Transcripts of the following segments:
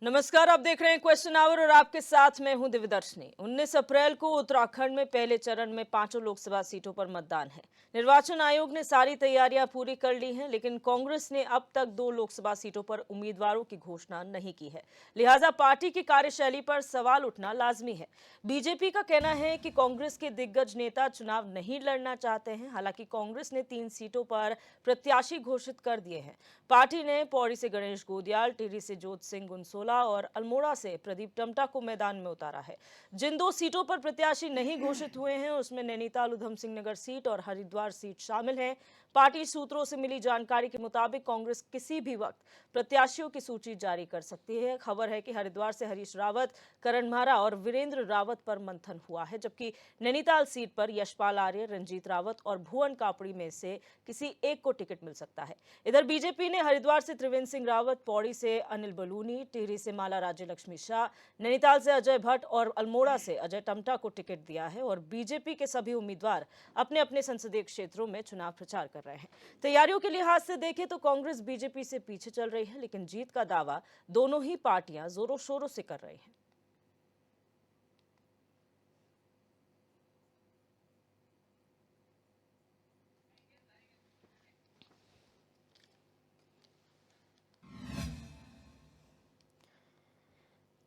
नमस्कार, आप देख रहे हैं क्वेश्चन आवर और आपके साथ मैं हूं दिव्यदर्शनी। 19 अप्रैल को उत्तराखंड में पहले चरण में 5 लोकसभा सीटों पर मतदान है। निर्वाचन आयोग ने सारी तैयारियां पूरी कर ली हैं, लेकिन कांग्रेस ने अब तक 2 लोकसभा सीटों पर उम्मीदवारों की घोषणा नहीं की है। लिहाजा पार्टी की कार्यशैली पर सवाल उठना लाजमी है। बीजेपी का कहना है कि कांग्रेस के दिग्गज नेता चुनाव नहीं लड़ना चाहते हैं। हालांकि कांग्रेस ने 3 सीटों पर प्रत्याशी घोषित कर दिए हैं। पार्टी ने पौड़ी से गणेश गोदियाल, टिहरी से जोत सिंह गुनसोला और अल्मोड़ा से प्रदीप टम्टा को मैदान में उतारा है। जिन 2 सीटों पर प्रत्याशी नहीं घोषित हुए हैं उसमें नैनीताल उधम सिंह नगर सीट और हरिद्वार सीट शामिल है। पार्टी सूत्रों से मिली जानकारी के मुताबिक कांग्रेस किसी भी वक्त प्रत्याशियों की सूची जारी कर सकती है। खबर है कि हरिद्वार से हरीश रावत, करण मारा और वीरेंद्र रावत पर मंथन हुआ है, जबकि नैनीताल सीट पर यशपाल आर्य, रंजीत रावत और भुवन कापड़ी में से किसी एक को टिकट मिल सकता है। इधर बीजेपी ने हरिद्वार से त्रिवेंद्र सिंह रावत, पौड़ी से अनिल बलूनी, टिहरी से माला राज्य लक्ष्मी शाह, नैनीताल से अजय भट्ट और अल्मोड़ा से अजय टम्टा को टिकट दिया है। और बीजेपी के सभी उम्मीदवार अपने अपने संसदीय क्षेत्रों में चुनाव प्रचार कर रहे हैं। तैयारियों के लिहाज से देखें तो कांग्रेस बीजेपी से पीछे चल रही है, लेकिन जीत का दावा दोनों ही पार्टियां जोरों शोरों से कर रही हैं।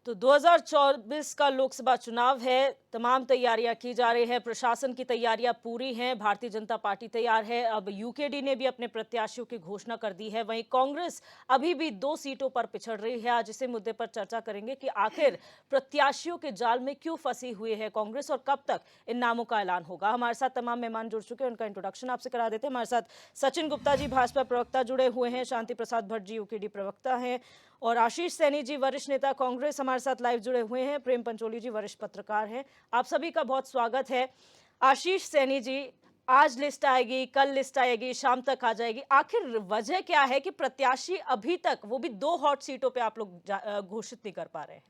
तो 2024 का लोकसभा चुनाव है। तमाम तैयारियां की जा रही है। प्रशासन की तैयारियां पूरी हैं। भारतीय जनता पार्टी तैयार है। अब यूकेडी ने भी अपने प्रत्याशियों की घोषणा कर दी है। वहीं कांग्रेस अभी भी 2 सीटों पर पिछड़ रही है। आज इसी मुद्दे पर चर्चा करेंगे कि आखिर प्रत्याशियों के जाल में क्यों फंसी हुई है कांग्रेस और कब तक इन नामों का ऐलान होगा। हमारे साथ तमाम मेहमान जुड़ चुके हैं, उनका इंट्रोडक्शन आपसे करा देते हैं। हमारे साथ सचिन गुप्ता जी, भाजपा प्रवक्ता, जुड़े हुए हैं। शांति प्रसाद भट्ट जी, यूकेडी प्रवक्ता हैं। और आशीष सैनी जी, वरिष्ठ नेता कांग्रेस, हमारे साथ लाइव जुड़े हुए हैं। प्रेम पंचोली जी, वरिष्ठ पत्रकार हैं। आप सभी का बहुत स्वागत है। आशीष सैनी जी, आज लिस्ट आएगी, कल लिस्ट आएगी, शाम तक आ जाएगी, आखिर वजह क्या है कि प्रत्याशी अभी तक, वो भी 2 हॉट सीटों पे आप लोग घोषित नहीं कर पा रहे हैं?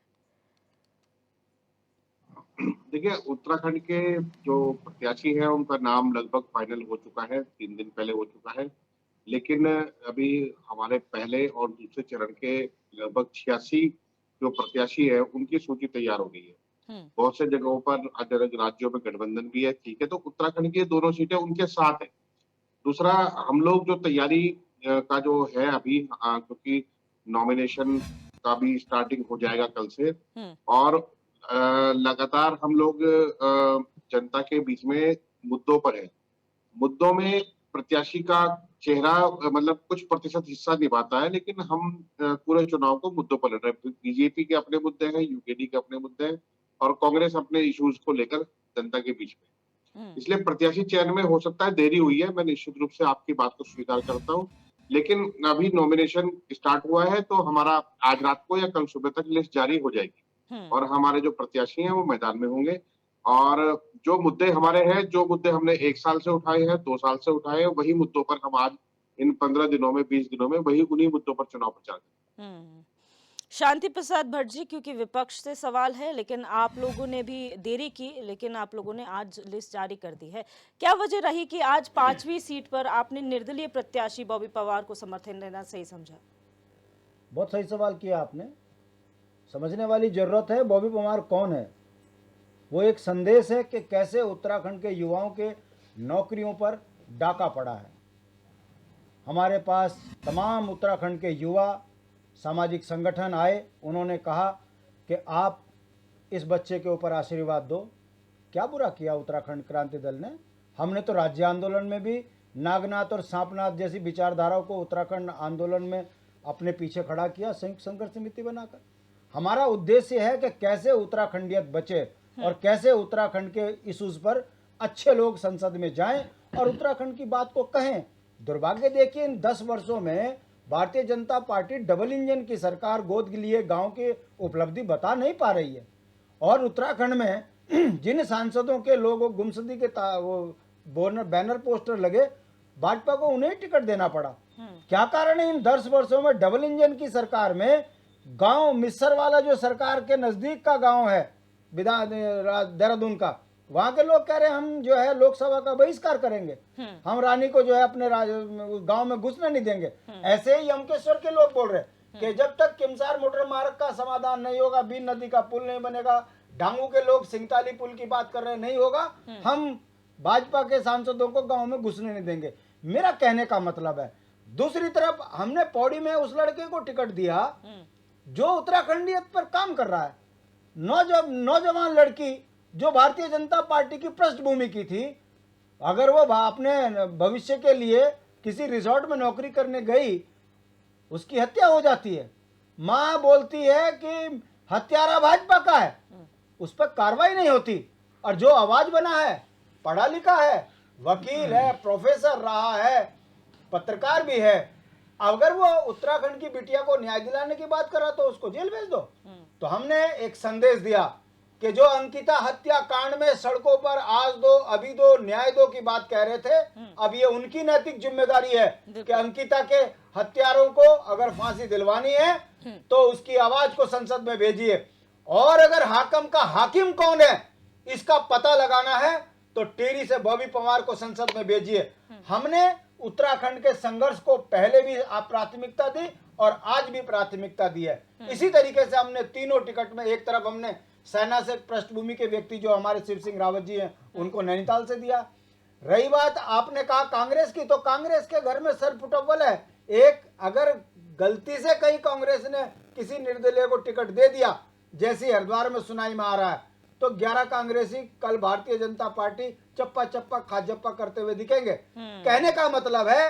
देखिए, उत्तराखंड के जो प्रत्याशी हैं उनका नाम लगभग फाइनल हो चुका है, 3 दिन पहले हो चुका है। लेकिन अभी हमारे पहले और दूसरे चरण के लगभग 86 जो प्रत्याशी है उनकी सूची तैयार हो गई है। बहुत से जगहों पर अलग-अलग राज्यों में गठबंधन भी है, ठीक है, तो उत्तराखंड की दोनों सीटें उनके साथ है। दूसरा, हम लोग जो तैयारी का जो है अभी, क्योंकि नॉमिनेशन का भी स्टार्टिंग हो जाएगा कल से, और लगातार हम लोग जनता के बीच में मुद्दों पर है। मुद्दों में प्रत्याशी का चेहरा मतलब कुछ प्रतिशत हिस्सा निभाता है, लेकिन हम पूरे चुनाव को मुद्दों पर लड़ रहे हैं। बीजेपी के अपने मुद्दे हैं, यूकेडी के अपने मुद्दे हैं और कांग्रेस अपने इश्यूज को लेकर जनता के बीच में। इसलिए प्रत्याशी चयन में हो सकता है देरी हुई है, मैं निश्चित रूप से आपकी बात को स्वीकार करता हूँ। लेकिन अभी नॉमिनेशन स्टार्ट हुआ है तो हमारा आज रात को या कल सुबह तक लिस्ट जारी हो जाएगी और हमारे जो प्रत्याशी हैं वो मैदान में होंगे। और जो मुद्दे हमारे हैं, जो मुद्दे हमने 1 साल से उठाए हैं, 2 साल से उठाए हैं, वही मुद्दों पर हम आज इन 15 दिनों में, 20 दिनों में वही उन्हीं मुद्दों पर चुनाव प्रचार करेंगे। शांति प्रसाद भट्ट जी, क्योंकि विपक्ष से सवाल है, लेकिन आप लोगों ने भी देरी की, लेकिन आप लोगों ने आज लिस्ट जारी कर दी है। क्या वजह रही कि आज 5वीं सीट पर आपने निर्दलीय प्रत्याशी बॉबी पवार को समर्थन देना सही समझा? बहुत सही सवाल किया आपने। समझने वाली जरूरत है बॉबी पवार कौन है। वो एक संदेश है कि कैसे उत्तराखंड के युवाओं के नौकरियों पर डाका पड़ा है। हमारे पास तमाम उत्तराखंड के युवा सामाजिक संगठन आए, उन्होंने कहा कि आप इस बच्चे के ऊपर आशीर्वाद दो। क्या बुरा किया उत्तराखंड क्रांति दल ने? हमने तो राज्य आंदोलन में भी नागनाथ और सांपनाथ जैसी विचारधाराओं को उत्तराखंड आंदोलन में अपने पीछे खड़ा किया, संयुक्त संघर्ष समिति बनाकर। हमारा उद्देश्य है कि कैसे उत्तराखंडियत बचे और कैसे उत्तराखंड के इश्यूज पर अच्छे लोग संसद में जाएं और उत्तराखंड की बात को कहें। दुर्भाग्य देखिए, इन 10 वर्षों में Bharatiya Janata party double engine की सरकार गोद के लिए गांव की उपलब्धि बता नहीं पा रही है। और उत्तराखंड में जिन सांसदों के लोगों गुमशुदगी के वो बैनर पोस्टर लगे, भाजपा को उन्हें टिकट देना पड़ा। क्या कारण है? इन 10 वर्षों में डबल इंजन की सरकार में गांव मिस्सर वाला जो सरकार के नजदीक का गांव है देहरादून का, वहां के लोग कह रहे हैं हम जो है लोकसभा का बहिष्कार करेंगे, हम रानी को जो है अपने गांव में घुसने नहीं देंगे। ऐसे ही यमकेश्वर के लोग बोल रहे हैं कि जब तक किमसार मोटर मार्ग का समाधान नहीं होगा, बीन नदी का पुल नहीं बनेगा, ढांगू के लोग सिंगताली पुल की बात कर रहे हैं, नहीं होगा, हम भाजपा के सांसदों को गांव में घुसने नहीं देंगे। मेरा कहने का मतलब है, दूसरी तरफ हमने पौड़ी में उस लड़के को टिकट दिया जो उत्तराखंडियत पर काम कर रहा है, नौजवान लड़की जो भारतीय जनता पार्टी की पृष्ठभूमि की थी, अगर वो अपने भविष्य के लिए किसी रिसोर्ट में नौकरी करने गई, उसकी हत्या हो जाती है, मां बोलती है कि हत्यारा भाजपा का है, उस पर कार्रवाई नहीं होती, और जो आवाज बना है, पढ़ा लिखा है, वकील है, प्रोफेसर रहा है, पत्रकार भी है, अगर वो उत्तराखंड की बिटिया को न्याय दिलाने की बात कर रहा तो उसको जेल भेज दो। तो हमने एक संदेश दिया कि जो अंकिता हत्या कांड में सड़कों पर आज दो अभी दो न्याय दो की बात कह रहे थे, अब ये उनकी नैतिक जिम्मेदारी है कि अंकिता के हत्यारों को अगर फांसी दिलवानी है तो उसकी आवाज को संसद में भेजिए, और अगर हाकिम का हाकिम कौन है इसका पता लगाना है तो टेरी से बॉबी पवार को संसद में भेजिए। हमने उत्तराखंड के संघर्ष को पहले भी प्राथमिकता दी और आज भी प्राथमिकता दी है। इसी तरीके से हमने तीनों टिकट में, एक तरफ हमने सेना से पृष्ठभूमि के व्यक्ति जो हमारे शिव सिंह रावत जी हैं उनको नैनीताल से दिया। रही बात आपने कहा कांग्रेस की, तो कांग्रेस के घर में सर फुटबल है। एक अगर गलती से कहीं कांग्रेस ने किसी निर्दलीय को टिकट दे दिया, जैसे हरिद्वार में सुनाई में आ रहा है, तो 11 कांग्रेसी कल भारतीय जनता पार्टी चप्पा चप्पा खाजप्पा करते हुए दिखेंगे। कहने का मतलब है,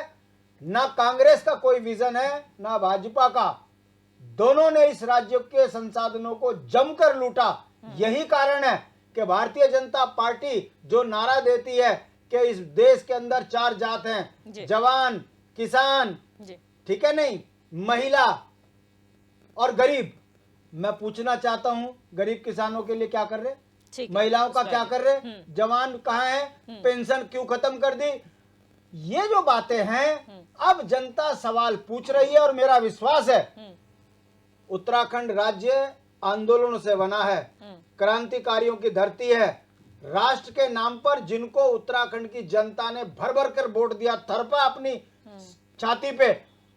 ना कांग्रेस का कोई विजन है ना भाजपा का, दोनों ने इस राज्य के संसाधनों को जमकर लूटा। यही कारण है कि भारतीय जनता पार्टी जो नारा देती है कि इस देश के अंदर 4 जात हैं, जवान, किसान, ठीक है नहीं, महिला और गरीब। मैं पूछना चाहता हूं, गरीब किसानों के लिए क्या कर रहे, महिलाओं का क्या कर रहे, जवान कहां है, पेंशन क्यों खत्म कर दी? ये जो बातें हैं अब जनता सवाल पूछ रही है, और मेरा विश्वास है उत्तराखंड राज्य आंदोलनों से बना है, क्रांतिकारियों की धरती है। राष्ट्र के नाम पर जिनको उत्तराखंड की जनता ने भर भर कर वोट दिया, थरपा अपनी छाती पे,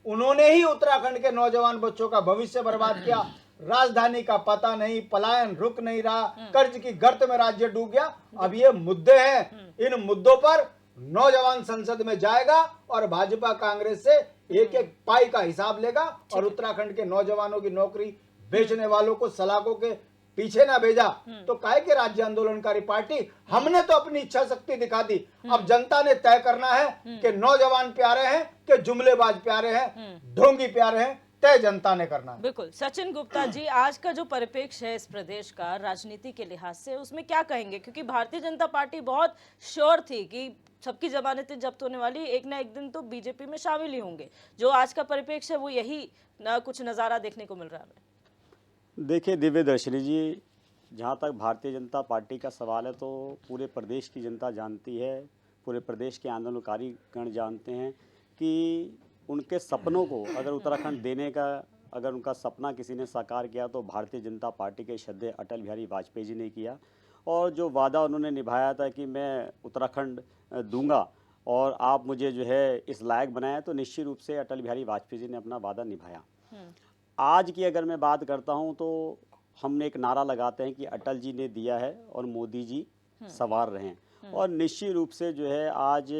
उन्होंने ही उत्तराखंड के नौजवान बच्चों का भविष्य बर्बाद किया। राजधानी का पता नहीं, पलायन रुक नहीं रहा, कर्ज की गर्त में राज्य डूब गया। अब ये मुद्दे हैं, इन मुद्दों पर नौजवान संसद में जाएगा और भाजपा कांग्रेस से एक एक पाई का हिसाब लेगा, और उत्तराखंड के नौजवानों की नौकरी बेचने वालों को सलाखों के पीछे ना भेजा तो काहे के राज्य आंदोलनकारी पार्टी। हमने तो अपनी इच्छा शक्ति दिखा दी, अब जनता ने तय करना है कि नौजवान प्यारे हैं कि जुमलेबाज प्यारे हैं, ढोंगी प्यारे हैं, तय जनता ने करना है। बिल्कुल। सचिन गुप्ता जी, आज का जो परिप्रेक्ष्य है इस प्रदेश का राजनीति के लिहाज से, उसमें क्या कहेंगे? क्योंकि भारतीय जनता पार्टी बहुत श्योर थी कि सबकी जमानतें जब्त होने वाली, एक ना एक दिन तो बीजेपी में शामिल ही होंगे। जो आज का परिप्रेक्ष्य है वो यही ना कुछ नज़ारा देखने को मिल रहा है। देखिए दिव्यदर्शनी जी, जहाँ तक भारतीय जनता पार्टी का सवाल है तो पूरे प्रदेश की जनता जानती है, पूरे प्रदेश के आंदोलनकारी गण जानते हैं कि उनके सपनों को अगर उत्तराखंड देने का अगर उनका सपना किसी ने साकार किया तो भारतीय जनता पार्टी के श्रद्धेय अटल बिहारी वाजपेयी जी ने किया। और जो वादा उन्होंने निभाया था कि मैं उत्तराखंड दूंगा और आप मुझे जो है इस लायक बनाया, तो निश्चित रूप से अटल बिहारी वाजपेयी जी ने अपना वादा निभाया। आज की अगर मैं बात करता हूं तो हमने एक नारा लगाते हैं कि अटल जी ने दिया है और मोदी जी सवार रहे हैं। और निश्चित रूप से जो है आज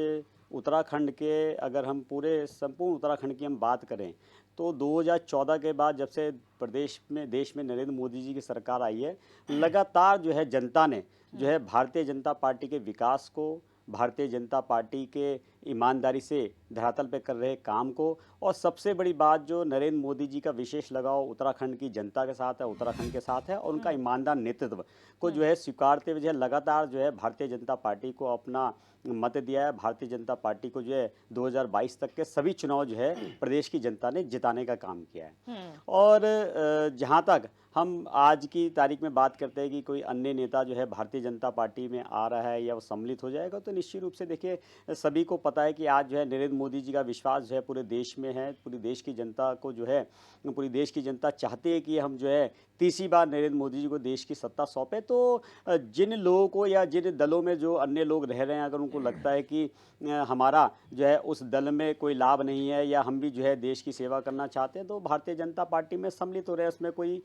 उत्तराखंड के, अगर हम पूरे संपूर्ण उत्तराखंड की हम बात करें तो 2014 के बाद जब से देश में नरेंद्र मोदी जी की सरकार आई है, लगातार जो है जनता ने जो है भारतीय जनता पार्टी के विकास को, भारतीय जनता पार्टी के ईमानदारी से धरातल पे कर रहे काम को, और सबसे बड़ी बात जो नरेंद्र मोदी जी का विशेष लगाव उत्तराखंड की जनता के साथ है, उत्तराखंड के साथ है, और उनका ईमानदार नेतृत्व को जो है स्वीकारते हुए लगातार जो है भारतीय जनता पार्टी को अपना मत दिया है। भारतीय जनता पार्टी को जो है 2022 तक के सभी चुनाव जो है प्रदेश की जनता ने जिताने का काम किया है। और जहाँ तक हम आज की तारीख में बात करते हैं कि कोई अन्य नेता जो है भारतीय जनता पार्टी में आ रहा है या वो सम्मिलित हो जाएगा, तो निश्चित रूप से देखिए सभी को पता है कि आज जो है नरेंद्र मोदी जी का विश्वास जो है पूरे देश में है, पूरी देश की जनता को जो है, पूरी देश की जनता चाहती है कि हम जो है तीसरी बार नरेंद्र मोदी जी को देश की सत्ता सौंपे। तो जिन लोगों को या जिन दलों में जो अन्य लोग रह रहे हैं, अगर उनको लगता है कि हमारा जो है उस दल में कोई लाभ नहीं है या हम भी जो है देश की सेवा करना चाहते हैं, तो भारतीय जनता पार्टी में सम्मिलित हो रहे हैं, उसमें कोई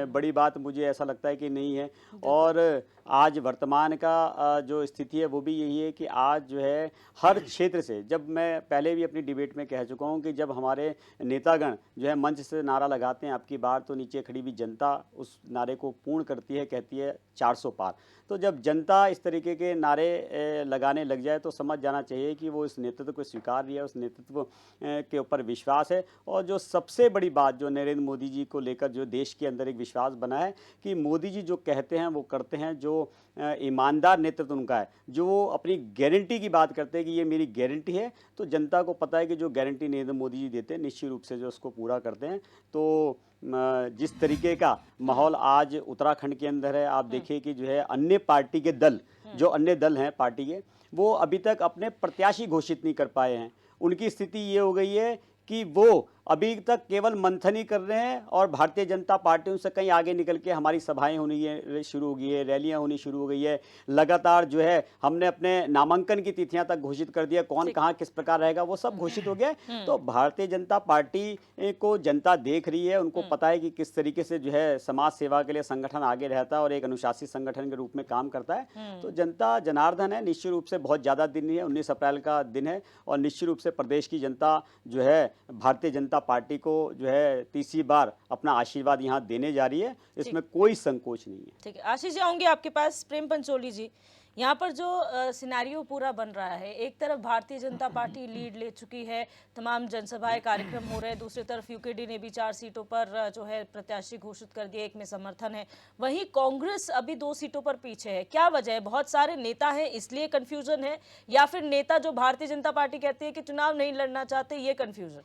बड़ी बात मुझे ऐसा लगता है कि नहीं है। और आज वर्तमान का जो स्थिति है वो भी यही है कि आज जो है हर क्षेत्र से, जब मैं पहले भी अपनी डिबेट में कह चुका हूँ कि जब हमारे नेतागण जो है मंच से नारा लगाते हैं अब की बार, तो नीचे खड़ी हुई जनता उस नारे को पूर्ण करती है, कहती है 400 पार। तो जब जनता इस तरीके के नारे लगाने लग जाए तो समझ जाना चाहिए कि वो इस नेतृत्व को स्वीकार लिया, उस नेतृत्व के ऊपर विश्वास है। और जो सबसे बड़ी बात जो नरेंद्र मोदी जी को लेकर जो देश के अंदर एक विश्वास बना है कि मोदी जी जो कहते हैं वो करते हैं, जो ईमानदार नेतृत्व उनका है, जो वो अपनी गारंटी की बात करते हैं कि ये मेरी गारंटी है, तो जनता को पता है कि जो गारंटी नरेंद्र मोदी जी देते हैं निश्चित रूप से जो उसको पूरा करते हैं। तो जिस तरीके का माहौल आज उत्तराखंड के अंदर है, आप देखिए कि जो है अन्य पार्टी के दल, जो अन्य दल हैं पार्टी के, वो अभी तक अपने प्रत्याशी घोषित नहीं कर पाए हैं। उनकी स्थिति ये हो गई है कि वो अभी तक केवल मंथन ही कर रहे हैं और भारतीय जनता पार्टी उनसे कहीं आगे निकल के हमारी सभाएं होनी शुरू हो गई है, रैलियां होनी शुरू हो गई है। लगातार जो है हमने अपने नामांकन की तिथियां तक घोषित कर दिया, कौन कहां किस प्रकार रहेगा वो सब घोषित हो गया है। तो भारतीय जनता पार्टी को जनता देख रही है, उनको पता है कि किस तरीके से जो है समाज सेवा के लिए संगठन आगे रहता है और एक अनुशासित संगठन के रूप में काम करता है। तो जनता जनार्दन है, निश्चित रूप से बहुत ज़्यादा दिन है, 19 अप्रैल का दिन है और निश्चित रूप से प्रदेश की जनता जो है भारतीय जनता पार्टी को जो है तीसरी बार अपना आशीर्वाद यहाँ देने जा रही है, इसमें कोई संकोच नहीं है। ठीक है, आशीष जी आऊंगी आपके पास। प्रेम पंचोली जी, यहाँ पर जो सिनेरियो पूरा बन रहा है, एक तरफ भारतीय जनता पार्टी लीड ले चुकी है, तमाम जनसभाएं कार्यक्रम हो रहे हैं, दूसरी तरफ यूकेडी ने भी 4 सीटों पर जो है प्रत्याशी घोषित कर दिया, एक में समर्थन है, वहीं कांग्रेस अभी 2 सीटों पर पीछे है। क्या वजह है? बहुत सारे नेता हैं इसलिए कंफ्यूजन है, या फिर नेता जो भारतीय जनता पार्टी कहती है कि चुनाव नहीं लड़ना चाहते, ये कंफ्यूजन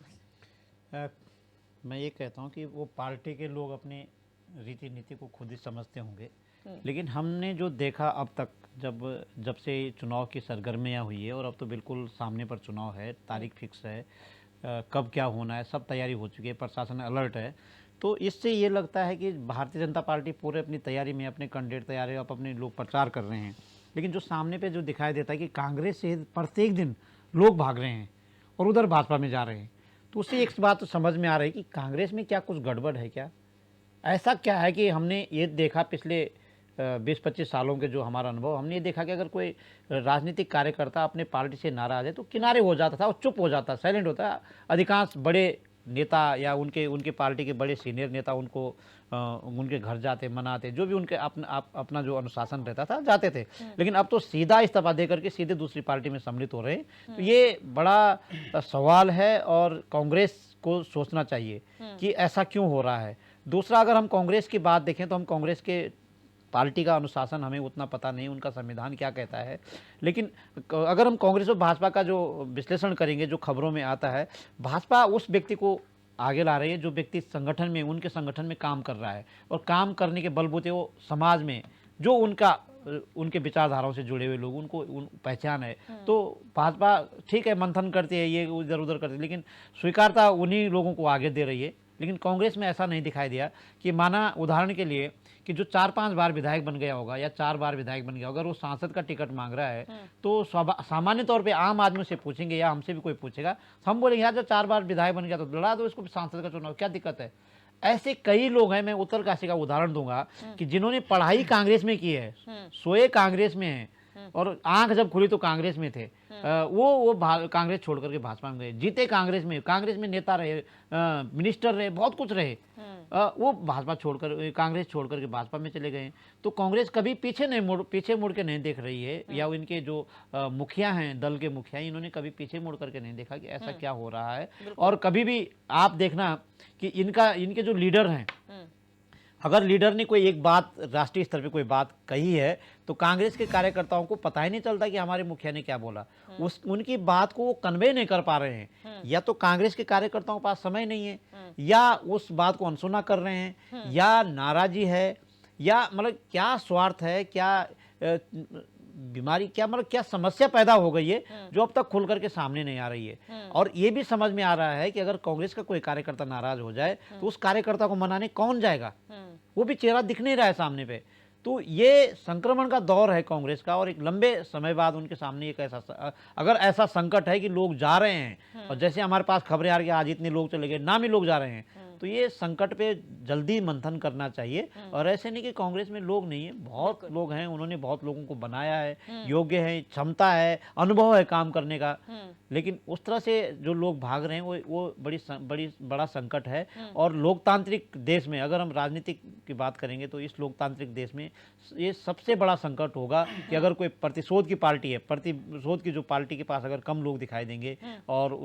है? मैं ये कहता हूँ कि वो पार्टी के लोग अपनी रीति नीति को खुद ही समझते होंगे, लेकिन हमने जो देखा अब तक, जब से चुनाव की सरगर्मियाँ हुई है और अब तो बिल्कुल सामने पर चुनाव है, तारीख फिक्स है, कब क्या होना है सब तैयारी हो चुकी है, प्रशासन अलर्ट है। तो इससे ये लगता है कि भारतीय जनता पार्टी पूरे अपनी तैयारी में, अपने कैंडिडेट तैयारी, अब अपने लोग प्रचार कर रहे हैं। लेकिन जो सामने पे जो दिखाई देता है कि कांग्रेस से प्रत्येक दिन लोग भाग रहे हैं और उधर भाजपा में जा रहे हैं, तो उससे एक बात तो समझ में आ रही है कि कांग्रेस में क्या कुछ गड़बड़ है। क्या ऐसा क्या है कि हमने ये देखा पिछले 20-25 सालों के जो हमारा अनुभव, हमने ये देखा कि अगर कोई राजनीतिक कार्यकर्ता अपने पार्टी से नाराज है तो किनारे हो जाता था और चुप हो जाता, साइलेंट होता। अधिकांश बड़े नेता या उनके पार्टी के बड़े सीनियर नेता उनको उनके घर जाते, मनाते, जो भी उनके अपना जो अनुशासन रहता था जाते थे। लेकिन अब तो सीधा इस्तीफा दे करके सीधे दूसरी पार्टी में सम्मिलित हो रहे हैं। तो ये बड़ा सवाल है और कांग्रेस को सोचना चाहिए कि ऐसा क्यों हो रहा है। दूसरा, अगर हम कांग्रेस की बात देखें तो हम कांग्रेस के पार्टी का अनुशासन हमें उतना पता नहीं, उनका संविधान क्या कहता है। लेकिन अगर हम कांग्रेस और भाजपा का जो विश्लेषण करेंगे, जो खबरों में आता है, भाजपा उस व्यक्ति को आगे ला रही है जो व्यक्ति संगठन में, उनके संगठन में काम कर रहा है और काम करने के बलबूते वो समाज में जो उनके विचारधाराओं से जुड़े हुए लोग, उनको पहचान है। तो भाजपा ठीक है, मंथन करती है, ये इधर उधर करती है, लेकिन स्वीकारता उन्हीं लोगों को आगे दे रही है। लेकिन कांग्रेस में ऐसा नहीं दिखाई दिया कि माना उदाहरण के लिए कि जो 4-5 बार विधायक बन गया होगा या 4 बार विधायक बन गया, अगर वो सांसद का टिकट मांग रहा है तो सामान्य तौर पे आम आदमी से पूछेंगे या हमसे भी कोई पूछेगा, हम बोलेंगे यार जो 4 बार विधायक बन गया तो लड़ा दो इसको सांसद का चुनाव, क्या दिक्कत है। ऐसे कई लोग हैं, मैं उत्तरकाशी का उदाहरण दूंगा कि जिन्होंने पढ़ाई कांग्रेस में की है, सोए कांग्रेस में है और आंख जब खुली तो कांग्रेस में थे, वो कांग्रेस छोड़ करके भाजपा में गए, जीते कांग्रेस में नेता रहे, मिनिस्टर रहे, बहुत कुछ रहे, वो भाजपा छोड़कर, कांग्रेस छोड़कर के भाजपा में चले गए। तो कांग्रेस कभी पीछे मुड़ के नहीं देख रही है, या इनके जो मुखिया हैं, दल के मुखिया, इन्होंने कभी पीछे मुड़ करके नहीं देखा कि ऐसा क्या हो रहा है। और कभी भी आप देखना कि इनके जो लीडर हैं, अगर लीडर ने कोई एक बात राष्ट्रीय स्तर पे कोई बात कही है तो कांग्रेस के कार्यकर्ताओं को पता ही नहीं चलता कि हमारे मुखिया ने क्या बोला, उनकी बात को वो कन्वे नहीं कर पा रहे हैं। या तो कांग्रेस के कार्यकर्ताओं के पास समय नहीं है, या उस बात को अनसुना कर रहे हैं, या नाराजी है, या मतलब क्या स्वार्थ है, क्या बीमारी क्या, मतलब क्या समस्या पैदा हो गई है जो अब तक खुल करके सामने नहीं आ रही है। और ये भी समझ में आ रहा है कि अगर कांग्रेस का कोई कार्यकर्ता नाराज हो जाए तो उस कार्यकर्ता को मनाने कौन जाएगा, वो भी चेहरा दिख नहीं रहा है सामने पे। तो ये संक्रमण का दौर है कांग्रेस का, और एक लंबे समय बाद उनके सामने एक ऐसा, अगर ऐसा संकट है कि लोग जा रहे हैं, और जैसे हमारे पास खबरें आ रही है आज इतने लोग चले गए, नाम ही लोग जा रहे हैं, तो ये संकट पे जल्दी मंथन करना चाहिए। और ऐसे नहीं कि कांग्रेस में लोग नहीं है, बहुत लोग हैं, उन्होंने बहुत लोगों को बनाया है, योग्य है, क्षमता है, अनुभव है काम करने का, लेकिन उस तरह से जो लोग भाग रहे हैं वो बड़ा संकट है। और लोकतांत्रिक देश में अगर हम राजनीतिक की बात करेंगे तो इस लोकतांत्रिक देश में ये सबसे बड़ा संकट होगा कि अगर कोई प्रतिशोध की पार्टी है, प्रतिशोध की जो पार्टी के पास अगर कम लोग दिखाई देंगे और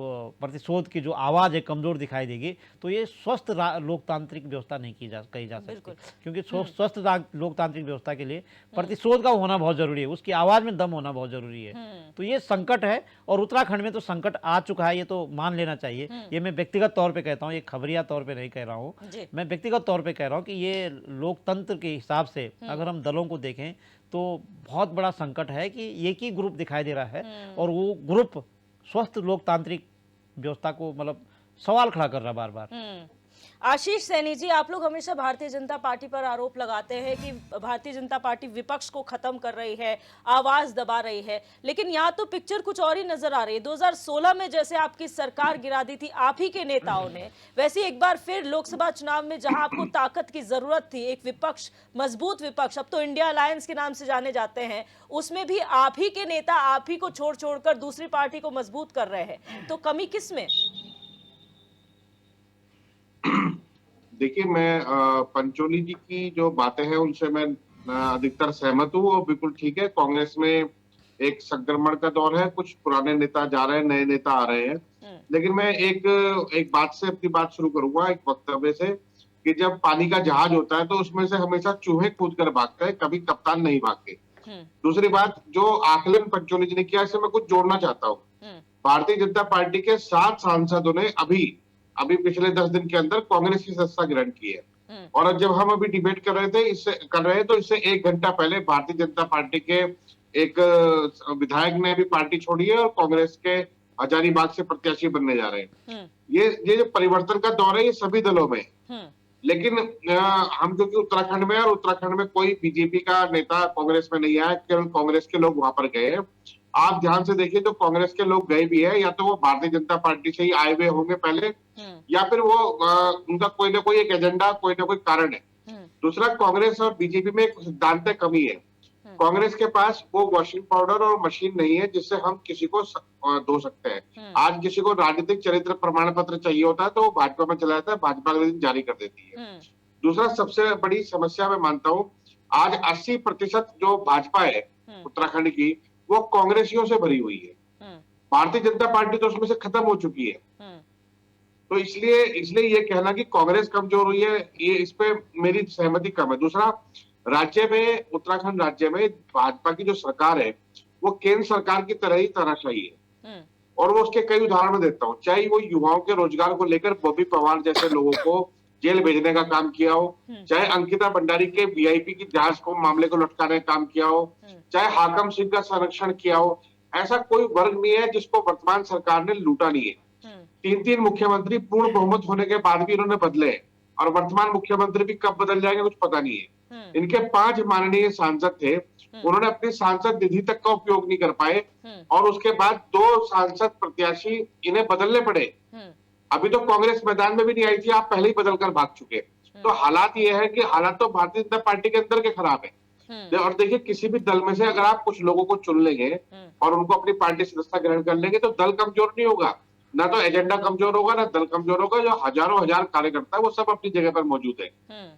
प्रतिशोध की जो आवाज़ है कमज़ोर दिखाई देगी, तो ये स्वस्थ लोकतांत्रिक व्यवस्था नहीं कही जा सकती। क्योंकि स्वस्थ लोकतांत्रिक व्यवस्था के लिए प्रतिशोध का होना बहुत जरूरी है, उसकी आवाज़ में दम होना बहुत जरूरी है। तो ये संकट है, और उत्तराखंड में तो संकट आ चुका है, ये तो मान लेना चाहिए। ये मैं व्यक्तिगत तौर पे कहता हूँ, ये खबरिया तौर पे नहीं कह रहा हूँ, मैं व्यक्तिगत तौर पे कह रहा हूँ कि ये लोकतंत्र के हिसाब से अगर हम दलों को देखें तो बहुत बड़ा संकट है कि एक ही ग्रुप दिखाई दे रहा है, और वो ग्रुप स्वस्थ लोकतांत्रिक व्यवस्था को मतलब सवाल खड़ा कर रहा बार बार। आशीष सैनी जी, आप लोग हमेशा भारतीय जनता पार्टी पर आरोप लगाते हैं कि भारतीय जनता पार्टी विपक्ष को खत्म कर रही है, आवाज दबा रही है, लेकिन यहाँ तो पिक्चर कुछ और ही नजर आ रही है। 2016 में जैसे आपकी सरकार गिरा दी थी आप ही के नेताओं ने, वैसे एक बार फिर लोकसभा चुनाव में जहां आपको ताकत की जरूरत थी, एक विपक्ष, मजबूत विपक्ष, अब तो इंडिया अलायंस के नाम से जाने जाते हैं, उसमें भी आप ही के नेता आप ही को छोड़ छोड़कर दूसरी पार्टी को मजबूत कर रहे हैं, तो कमी किस में? देखिए, मैं पंचोली जी की जो बातें हैं उनसे मैं अधिकतर सहमत हूँ, और बिल्कुल ठीक है। कांग्रेस में एक संक्रमण का दौर है, कुछ पुराने नेता जा रहे हैं, नए नेता आ रहे हैं। लेकिन मैं एक बात से अपनी बात शुरू करूंगा, एक वक्तव्य से, कि जब पानी का जहाज होता है तो उसमें से हमेशा चूहे कूद कर भागते हैं, कभी कप्तान नहीं भागते। दूसरी बात, जो आकलन पंचोली जी ने किया, इससे मैं कुछ जोड़ना चाहता हूँ। भारतीय जनता पार्टी के 7 सांसदों ने अभी पिछले 10 दिन के अंदर कांग्रेस की सदस्यता ग्रहण की है। और जब हम अभी डिबेट कर रहे तो इससे 1 घंटा पहले भारतीय जनता पार्टी के एक विधायक ने भी पार्टी छोड़ी है और कांग्रेस के हजारीबाग से प्रत्याशी बनने जा रहे हैं। ये जो परिवर्तन का दौर है, ये सभी दलों में। लेकिन हम जो कि उत्तराखंड में, और उत्तराखंड में कोई बीजेपी का नेता कांग्रेस में नहीं आया, केवल कांग्रेस के लोग वहां पर गए हैं। आप ध्यान से देखिए, तो कांग्रेस के लोग गए भी है, या तो वो भारतीय जनता पार्टी से ही आए हुए होंगे पहले, या फिर वो उनका कोई ना कोई एक एजेंडा, कोई ना कोई कारण है। दूसरा, कांग्रेस और बीजेपी में एक सिद्धांत कमी है। कांग्रेस के पास वो वॉशिंग पाउडर और मशीन नहीं है जिससे हम किसी को धो सकते हैं। आज किसी को राजनीतिक चरित्र प्रमाण पत्र चाहिए होता है तो वो भाजपा में चला जाता है, भाजपा अगले दिन जारी कर देती है। दूसरा, सबसे बड़ी समस्या मैं मानता हूँ, आज 80% जो भाजपा है उत्तराखंड की, वो कांग्रेसियों से भरी हुई है। भारतीय जनता पार्टी तो उसमें से खत्म हो चुकी है। तो इसलिए ये कहना कि कांग्रेस कमजोर हुई है, ये इस पे मेरी सहमति कम है। दूसरा, राज्य में, उत्तराखंड राज्य में भाजपा की जो सरकार है वो केंद्र सरकार की तरह ही तानाशाही है। और वो उसके कई उदाहरण देता हूँ, चाहे वो युवाओं के रोजगार को लेकर बॉबी पवार जैसे लोगों को जेल भेजने का काम किया हो, चाहे अंकिता भंडारी के वीआईपी की जांच को, मामले को लटकाने का काम किया हो, चाहे हाकम सिंह का संरक्षण किया हो, ऐसा कोई वर्ग नहीं है जिसको वर्तमान सरकार ने लूटा नहीं है। 3 मुख्यमंत्री पूर्ण बहुमत होने के बाद भी इन्होंने बदले, और वर्तमान मुख्यमंत्री भी कब बदल जाएंगे कुछ पता नहीं है। इनके 5 माननीय सांसद थे, उन्होंने अपनी सांसद निधि तक का उपयोग नहीं कर पाए, और उसके बाद 2 सांसद प्रत्याशी इन्हें बदलने पड़े। अभी तो कांग्रेस मैदान में भी नहीं आई थी, आप पहले ही बदल कर भाग चुके। तो हालात ये है कि हालात तो भारतीय जनता पार्टी के अंदर के खराब है। और देखिए, किसी भी दल में से अगर आप कुछ लोगों को चुन लेंगे और उनको अपनी पार्टी सदस्यता ग्रहण कर लेंगे तो दल कमजोर नहीं होगा, ना तो एजेंडा कमजोर होगा, ना दल कमजोर होगा। जो हजारों हजार कार्यकर्ता है वो सब अपनी जगह पर मौजूद है।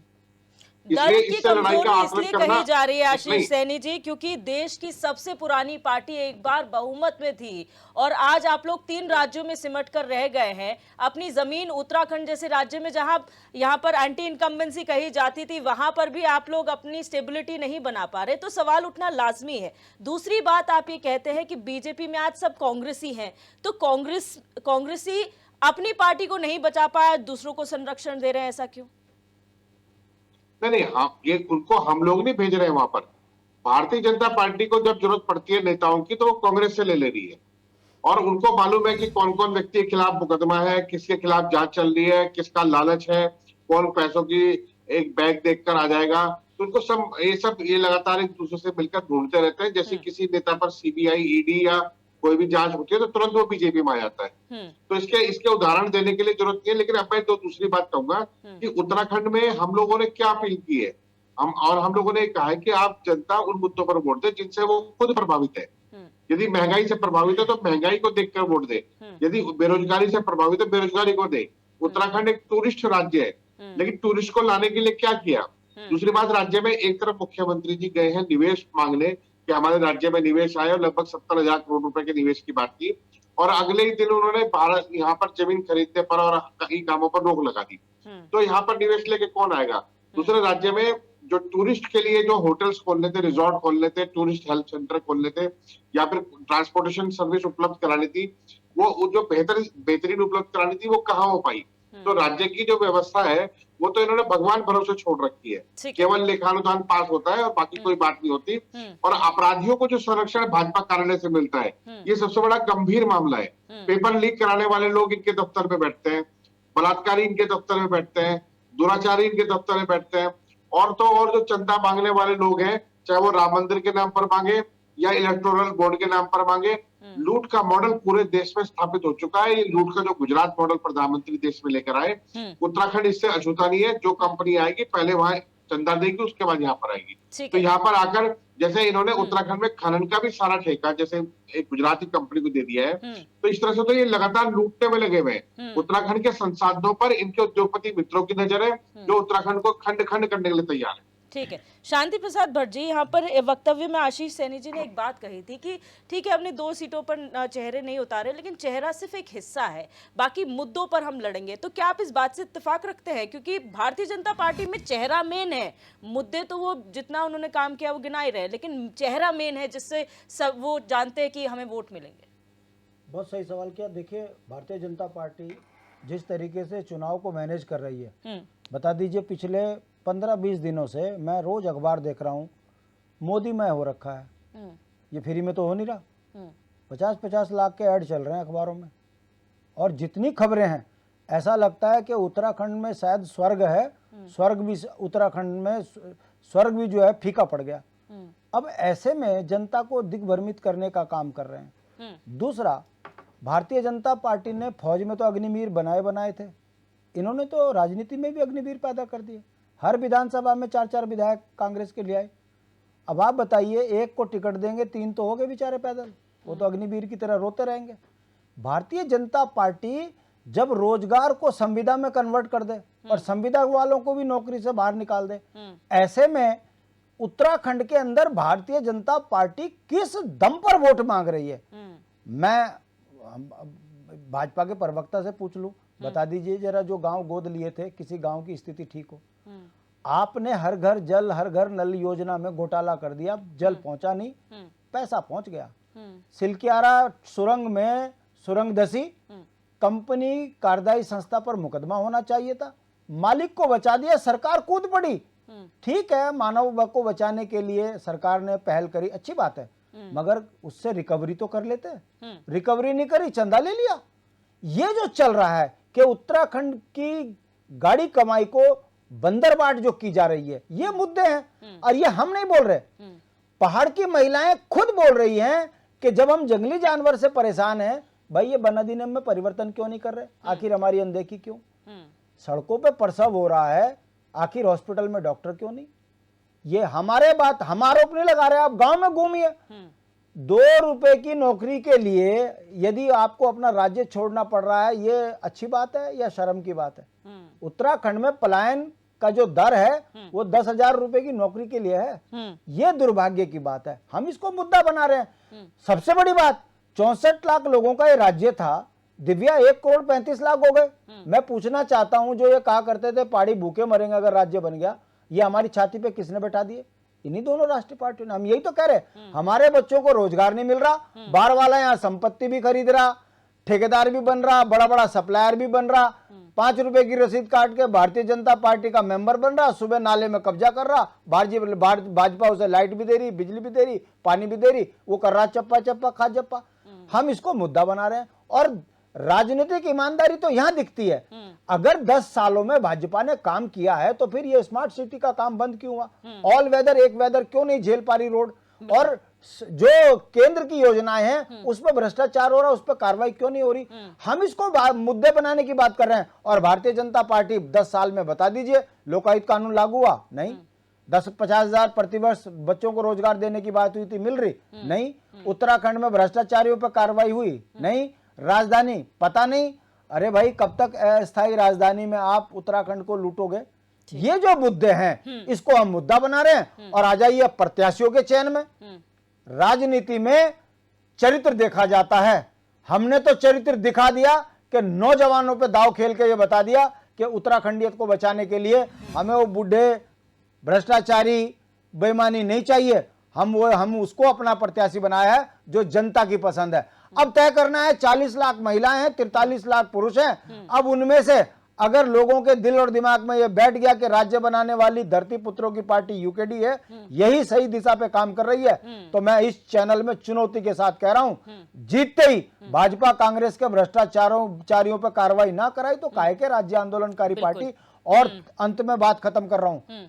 दल की कमजोरी इसलिए कही जा रही है आशीष सैनी जी, क्योंकि देश की सबसे पुरानी पार्टी एक बार बहुमत में थी, और आज आप लोग 3 राज्यों में सिमट कर रह गए हैं। अपनी जमीन उत्तराखंड जैसे राज्य में, जहां यहाँ पर एंटी इनकम्बेंसी कही जाती थी, वहां पर भी आप लोग अपनी स्टेबिलिटी नहीं बना पा रहे, तो सवाल उठना लाजमी है। दूसरी बात, आप ये कहते हैं कि बीजेपी में आज सब कांग्रेसी हैं, तो कांग्रेसी अपनी पार्टी को नहीं बचा पाया, दूसरों को संरक्षण दे रहे हैं, ऐसा क्यों? नहीं, ये उनको हम लोग नहीं भेज रहे हैं वहां पर। भारतीय जनता पार्टी को जब जरूरत पड़ती है नेताओं की तो वो कांग्रेस से ले रही है, और उनको मालूम है कि कौन कौन व्यक्ति के खिलाफ मुकदमा है, किसके खिलाफ जांच चल रही है, किसका लालच है, कौन पैसों की एक बैग देखकर आ जाएगा। तो उनको सब ये लगातार एक दूसरे से मिलकर ढूंढते रहते हैं। जैसे किसी नेता पर सीबीआई, ईडी या कोई भी जांच होती है तो तुरंत वो बीजेपी में आ जाता है। तो इसके उदाहरण देने के लिए जरूरत नहीं है। लेकिन अब मैं तो दूसरी बात कहूंगा कि उत्तराखंड में हम लोगों ने क्या अपील की है, हम लोगों ने कहा है कि आप जनता उन मुद्दों पर वोट दे जिनसे वो खुद प्रभावित है। यदि महंगाई से प्रभावित है तो महंगाई को देखकर वोट दे, यदि बेरोजगारी से प्रभावित है बेरोजगारी को दे। उत्तराखंड एक टूरिस्ट राज्य है, लेकिन टूरिस्ट को लाने के लिए क्या किया? दूसरी बात, राज्य में एक तरफ मुख्यमंत्री जी गए हैं निवेश मांगने कि हमारे राज्य में निवेश आए, और लगभग 70,000 करोड़ रुपए के निवेश की बात की, और अगले ही दिन उन्होंने भारत यहाँ पर जमीन खरीदने पर और कई कामों पर रोक लगा दी। तो यहाँ पर निवेश लेके कौन आएगा? दूसरे राज्य में जो टूरिस्ट के लिए जो होटल्स खोलने थे, रिजॉर्ट खोलने थे, टूरिस्ट हेल्थ सेंटर खोलने थे, या फिर ट्रांसपोर्टेशन सर्विस उपलब्ध करानी थी, वो जो बेहतरीन उपलब्ध करानी थी, वो कहाँ हो पाई? तो राज्य की जो व्यवस्था है वो तो इन्होंने भगवान भरोसे छोड़ रखी है। केवल लेखानुदान पास होता है और बाकी कोई बात नहीं होती। और अपराधियों को जो संरक्षण भाजपा कार्यालय से मिलता है, ये सबसे बड़ा गंभीर मामला है। पेपर लीक कराने वाले लोग इनके दफ्तर में बैठते हैं, बलात्कारी इनके दफ्तर में बैठते हैं, दुराचारी इनके दफ्तर में बैठते हैं, और तो और जो चंदा मांगने वाले लोग हैं, चाहे वो राम मंदिर के नाम पर मांगे या इलेक्टोरल बोर्ड के नाम पर मांगे, लूट का मॉडल पूरे देश में स्थापित हो चुका है। ये लूट का जो गुजरात मॉडल प्रधानमंत्री देश में लेकर आए, उत्तराखंड इससे अछूता नहीं है। जो कंपनी आएगी पहले वहां चंदा देगी, उसके बाद यहाँ पर आएगी। तो यहाँ पर आकर जैसे इन्होंने उत्तराखंड में खनन का भी सारा ठेका जैसे एक गुजराती कंपनी को दे दिया है, तो इस तरह से तो ये लगातार लूटने में लगे हुए हैं। उत्तराखंड के संसाधनों पर इनके उद्योगपति मित्रों की नजर है, जो उत्तराखंड को खंड खंड करने के लिए तैयार है। ठीक है, शांति प्रसाद भट्ट जी, यहाँ पर वक्तव्य में आशीष सैनी जी ने एक बात कही थी कि ठीक है हमने 2 सीटों पर चेहरे नहीं उतारे, लेकिन चेहरा सिर्फ एक हिस्सा है, बाकी मुद्दों पर हम लड़ेंगे। तो क्या आप इस बात से इत्तेफाक रखते हैं? क्योंकि भारतीय जनता पार्टी में चेहरा मेन है, मुद्दे तो वो जितना उन्होंने काम किया वो गिना ही रहे, लेकिन चेहरा मेन है जिससे सब वो जानते हैं कि हमें वोट मिलेंगे। बहुत सही सवाल किया। देखिए, भारतीय जनता पार्टी जिस तरीके से चुनाव को मैनेज कर रही है, बता दीजिए पिछले 15-20 दिनों से मैं रोज अखबार देख रहा हूँ, मोदी मैं हो रखा है। ये फ्री में तो हो नहीं रहा। 50-50 लाख के ऐड चल रहे हैं अखबारों में, और जितनी खबरें हैं ऐसा लगता है कि उत्तराखंड में शायद स्वर्ग है, स्वर्ग भी उत्तराखंड में स्वर्ग भी जो है फीका पड़ गया। अब ऐसे में जनता को दिग्भ्रमित करने का काम कर रहे हैं। दूसरा, भारतीय जनता पार्टी ने फौज में तो अग्निवीर बनाए थे, इन्होंने तो राजनीति में भी अग्निवीर पैदा कर दिए। हर विधानसभा में 4-4 विधायक कांग्रेस के लिए आए। अब आप बताइए, एक को टिकट देंगे, 3 तो हो गए बेचारे पैदल, वो तो अग्निवीर की तरह रोते रहेंगे। भारतीय जनता पार्टी जब रोजगार को संविदा में कन्वर्ट कर दे और संविदा वालों को भी नौकरी से बाहर निकाल दे, ऐसे में उत्तराखंड के अंदर भारतीय जनता पार्टी किस दम पर वोट मांग रही है? मैं भाजपा के प्रवक्ता से पूछ लूं, बता दीजिए जरा, जो गांव गोद लिए थे, किसी गांव की स्थिति ठीक हो? आपने हर घर जल, हर घर नल योजना में घोटाला कर दिया, जल पहुंचा नहीं, पैसा पहुंच गया। सिलकियारा सुरंग में सुरंग धसी, कंपनी कार्यदायी संस्था पर मुकदमा होना चाहिए था, मालिक को बचा दिया, सरकार कूद पड़ी। ठीक है, मानव को बचाने के लिए सरकार ने पहल करी, अच्छी बात है, मगर उससे रिकवरी तो कर लेते। रिकवरी नहीं करी, चंदा ले लिया। ये जो चल रहा है कि उत्तराखंड की गाड़ी कमाई को बंदरबाट जो की जा रही है, ये मुद्दे हैं। और ये हम नहीं बोल रहे, पहाड़ की महिलाएं खुद बोल रही हैं कि जब हम जंगली जानवर से परेशान हैं, भाई ये वन अधिनियम में परिवर्तन क्यों नहीं कर रहे? आखिर हमारी अनदेखी क्यों? सड़कों पे प्रसव हो रहा है, आखिर हॉस्पिटल में डॉक्टर क्यों नहीं? ये हमारे बात, हम आरोप नहीं लगा रहे। आप गांव में घूमिए, 2 रुपए की नौकरी के लिए यदि आपको अपना राज्य छोड़ना पड़ रहा है, ये अच्छी बात है या शर्म की बात है? उत्तराखंड में पलायन का जो दर है वो 10,000 रुपए की नौकरी के लिए है। ये दुर्भाग्य की बात है, हम इसको मुद्दा बना रहे हैं। सबसे बड़ी बात, 64 लाख लोगों का ये राज्य था, दिव्या 1 करोड़ 35 लाख हो गए। मैं पूछना चाहता हूं, जो ये कहा करते थे पहाड़ी भूखे मरेंगे अगर राज्य बन गया, ये हमारी छाती पे किसने बैठा दिए? इन्हीं दोनों राष्ट्रीय पार्टियों ने। हम यही तो कह रहे, हमारे बच्चों को रोजगार नहीं मिल रहा, बाहर वाला यहाँ संपत्ति भी खरीद रहा, ठेकेदार भी बन रहा, बड़ा बड़ा सप्लायर भी बन रहा, 5 रुपए की रसीद काट के भारतीय जनता पार्टी का मेंबर बन रहा, सुबह नाले में कब्जा कर रहा, भाजपा उसे लाइट भी दे रही, बिजली भी दे रही, पानी भी दे रही, वो कर रहा चप्पा चप्पा खा जप्पा। हम इसको मुद्दा बना रहे हैं और राजनीतिक ईमानदारी तो यहां दिखती है। अगर 10 सालों में भाजपा ने काम किया है तो फिर ये स्मार्ट सिटी का काम बंद क्यों हुआ? ऑल वेदर एक वेदर क्यों नहीं झेल पा रही रोड? और जो केंद्र की योजनाएं हैं उस पर भ्रष्टाचार हो रहा है, उस पर कार्रवाई क्यों नहीं हो रही? हम इसको मुद्दे बनाने की बात कर रहे हैं। और भारतीय जनता पार्टी 10 साल में बता दीजिए लोकायुक्त कानून लागू हुआ? नहीं। 10-50 हजार प्रतिवर्ष बच्चों को रोजगार देने की बात हुई थी, मिल रही? नहीं। उत्तराखंड में भ्रष्टाचारियों पर कार्रवाई हुई? नहीं। राजधानी पता नहीं। अरे भाई कब तक अस्थायी राजधानी में आप उत्तराखंड को लूटोगे? ये जो मुद्दे हैं इसको हम मुद्दा बना रहे हैं। और आ जाइए प्रत्याशियों के चयन में। राजनीति में चरित्र देखा जाता है। हमने तो चरित्र दिखा दिया कि नौजवानों पे दांव खेल के ये बता दिया कि उत्तराखंडियत को बचाने के लिए हमें वो बूढ़े भ्रष्टाचारी बेईमानी नहीं चाहिए। हम उसको अपना प्रत्याशी बनाया है जो जनता की पसंद है। अब तय करना है 40 लाख महिलाएं हैं, 43 लाख पुरुष हैं। अब उनमें से अगर लोगों के दिल और दिमाग में यह बैठ गया कि राज्य बनाने वाली धरती पुत्रों की पार्टी यूकेडी है, यही सही दिशा पे काम कर रही है, तो मैं इस चैनल में चुनौती के साथ कह रहा हूं, जीतते ही भाजपा कांग्रेस के भ्रष्टाचारियों पर कार्रवाई ना कराई तो काहे के राज्य आंदोलनकारी पार्टी। और अंत में बात खत्म कर रहा हूं,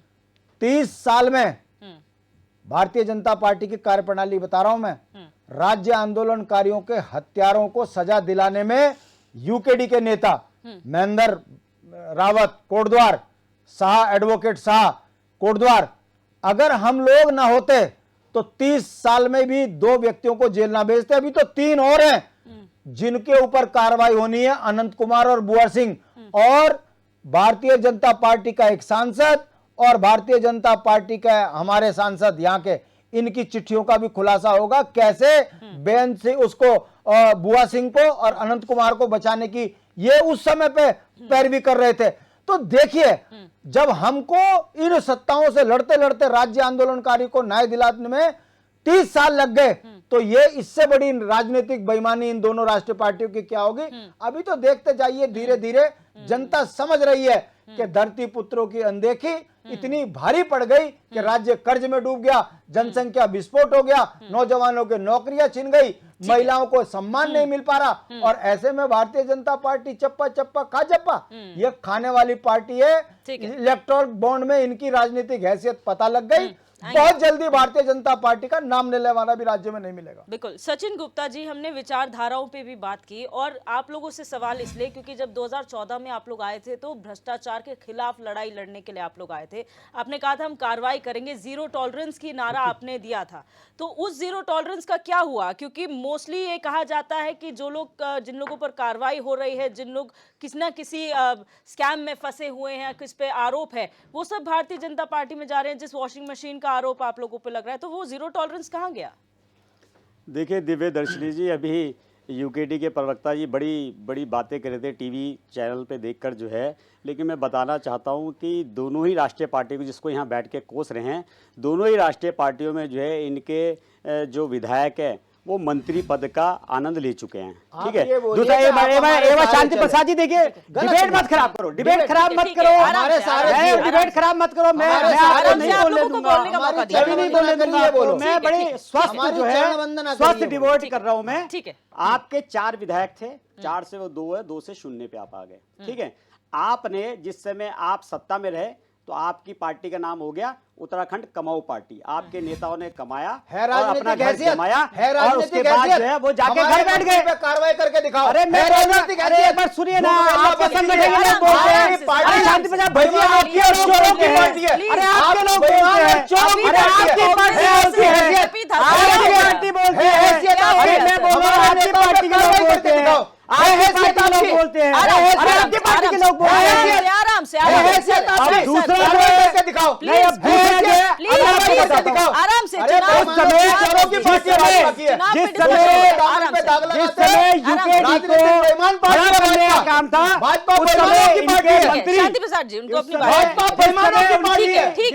30 साल में भारतीय जनता पार्टी की कार्यप्रणाली बता रहा हूं मैं, राज्य आंदोलनकारियों के हत्यारों को सजा दिलाने में यूकेडी के नेता महेंद्र रावत कोटद्वार, शाह एडवोकेट शाह कोटद्वार, अगर हम लोग ना होते तो 30 साल में भी 2 व्यक्तियों को जेल ना भेजते। अभी तो 3 और हैं जिनके ऊपर कार्रवाई होनी है, अनंत कुमार और बुआ सिंह, और भारतीय जनता पार्टी का एक सांसद और भारतीय जनता पार्टी का हमारे सांसद यहाँ के, इनकी चिट्ठियों का भी खुलासा होगा कैसे बेन से उसको बुआ सिंह को और अनंत कुमार को बचाने की ये उस समय पे पैरवी कर रहे थे। तो देखिए जब हमको इन सत्ताओं से लड़ते लड़ते राज्य आंदोलनकारी को न्याय दिलाने में 30 साल लग गए, तो ये इससे बड़ी राजनीतिक बेईमानी इन दोनों राष्ट्रीय पार्टियों की क्या होगी? अभी तो देखते जाइए, धीरे धीरे जनता समझ रही है कि धरती पुत्रों की अनदेखी इतनी भारी पड़ गई कि राज्य कर्ज में डूब गया, जनसंख्या विस्फोट हो गया, नौजवानों के नौकरियां छिन गई, महिलाओं को सम्मान नहीं मिल पा रहा। और ऐसे में भारतीय जनता पार्टी चप्पा चप्पा खा जप्पा ये खाने वाली पार्टी है। इलेक्टोरल बॉन्ड में इनकी राजनीतिक हैसियत पता लग गई। बहुत जल्दी भारतीय जनता पार्टी का नाम लेने वाला भी राज्य में नहीं मिलेगा। बिल्कुल। सचिन गुप्ता जी, हमने विचारधाराओं पे भी बात की और आप लोगों से सवाल इसलिए क्योंकि जब 2014 में आप लोग आए थे तो भ्रष्टाचार के खिलाफ लड़ाई लड़ने के लिए आप लोग आए थे। आपने कहा था हम कार्रवाई करेंगे, जीरो टॉलरेंस की नारा आपने दिया था। तो उस जीरो टॉलरेंस का क्या हुआ? क्योंकि मोस्टली ये कहा जाता है कि जो लोग जिन लोगों पर कार्रवाई हो रही है, जिन लोग किसी ना किसी स्कैम में फंसे हुए हैं, किस पे आरोप है, वो सब भारतीय जनता पार्टी में जा रहे हैं। जिस वॉशिंग मशीन आरोप आप लोगों पे लग रहा है, तो वो जीरो टॉलरेंस कहां गया? देखिए दिव्य दर्शनी जी, अभी यूकेडी के प्रवक्ता जी बड़ी बड़ी बातें कर रहे थे टीवी चैनल पे देखकर जो है, लेकिन मैं बताना चाहता हूं कि दोनों ही राष्ट्रीय पार्टी को जिसको यहां बैठ के कोस रहे हैं, दोनों ही राष्ट्रीय पार्टियों में जो है इनके जो विधायक है वो मंत्री पद का आनंद ले चुके हैं। ठीक है। दूसरा एवं शांति प्रसाद जी, देखिए डिबेट मत खराब करो, डिबेट खराब मत करो, हमारे सारे डिबेट खराब मत करो। मैं आपको नहीं बोलने दूंगा, कभी नहीं बोलने दूंगा। मैं बड़े स्वस्थ जो है स्वस्थ डिबेट कर रहा हूं मैं। ठीक है। आपके 4 विधायक थे, 4 से वो 2 है, 2 से 0 पे आप आ गए। ठीक है। आपने जिस समय आप सत्ता में रहे तो आपकी पार्टी का नाम हो गया उत्तराखंड कमाऊ पार्टी। आपके नेताओं ने कमाया और अपना घर जमाया और उसके बाद जो है वो जाके घर बैठ गए। कार्रवाई करके दिखाओ। अरे एक बार सुनिए ना, आपके संगठन के लोग बोलते हैं पार्टी शांति प्रसाद भैया आपकी और चोरों की पार्टी है। अरे आपके लोग बोलते हैं चोरों की पार्टी बोलते हैं, आपकी बोलते हैं। अरे मैं बोल रहा हूँ आपकी पार्टी के लोग बोलते हैं, आपकी पार्टी के लोग बोलते हैं, आपकी पार्टी के लोग बोलते हैं। आराम से दूसरा दिखाओ, आराम से। जिस समय यूकेडी को खड़ा करने का काम था, उस समय इनके मंत्री शांति प्रसाद जी उनको अपनी बात भाजपा बेईमानों की पार्टी है। ठीक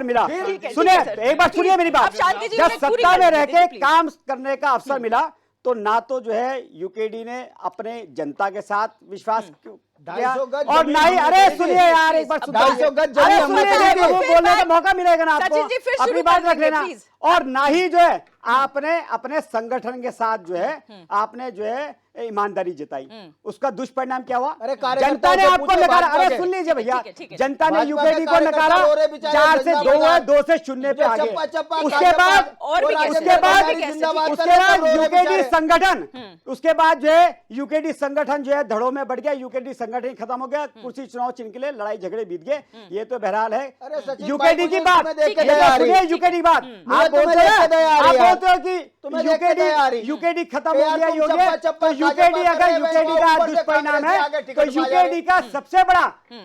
अवसर मिला, ठीक है, सुनिए सर। एक बार सुनिए मेरी बात, अब शांति जी जब उन्हें पूरी सत्ता कर में लीजिए, रह के प्लीज। काम करने का अवसर मिला तो ना तो जो है यूकेडी ने अपने जनता के साथ विश्वास किया 250 गज और जमीन ना ही, हमने अरे खरीदी सुनिए है। यार एक बार सुनिए, 250 गज जमीन अरे हमने सुनिए, खरीदी है। बोलने का मौका मिलेगा ना आपको, सचिन जी, फिर अपनी शुरू बात कर रख देंगे, लेना। प्लीज। और ना ही जो है आपने अपने संगठन के साथ जो है आपने जो है ईमानदारी जताई, उसका दुष्परिणाम क्या हुआ? अरे कार्यकर्ताओं जनता ने से आपको पूछो नकारा। भाजपा अरे के। सुन लीजिए भैया, ठीक है। जनता ने भाजपा के यूकेडी को कार्यकर्ता नकारा, रो रहे बेचारे, 4 से जिंदाबाद। 2 है, 2 से 0 पे आगे। चप्पा चप्पा उसके बाद और भी कैसे? उसके बाद और भी कैसे? जिंदाबाद उसके कर रहे बाद तो रो रहे यूकेडी बेचारे। संगठन, उसके बाद जो है यूकेडी संगठन जो है धड़ों में बढ़ गया, यूकेडी संगठन खत्म हो गया, कुर्सी चुनाव चिन्ह के लिए लड़ाई झगड़े बीत गए। ये तो बहरहाल है अरे सचिन यूकेडी भाई, की मुझे बात। तुम्हें देख के ये दया तो आ रही सुनिए है। यूकेडी की बात। मुझे आप तुम्हें बोलते देख के दया आ रही है। हो कि तुम्हें देख के दया आ रही है। यूकेडी खत्म कि हो यार गया, तुम ये हो गया। चप्पा तो चप्पा यूकेडी, भाजपा अगर कर रहे हैं, यूकेडी का ऊपर से दुष्परिणाम कांग्रेस है के आगे तो टिकट मार जा रहे यूकेडी का सबसे बड़ा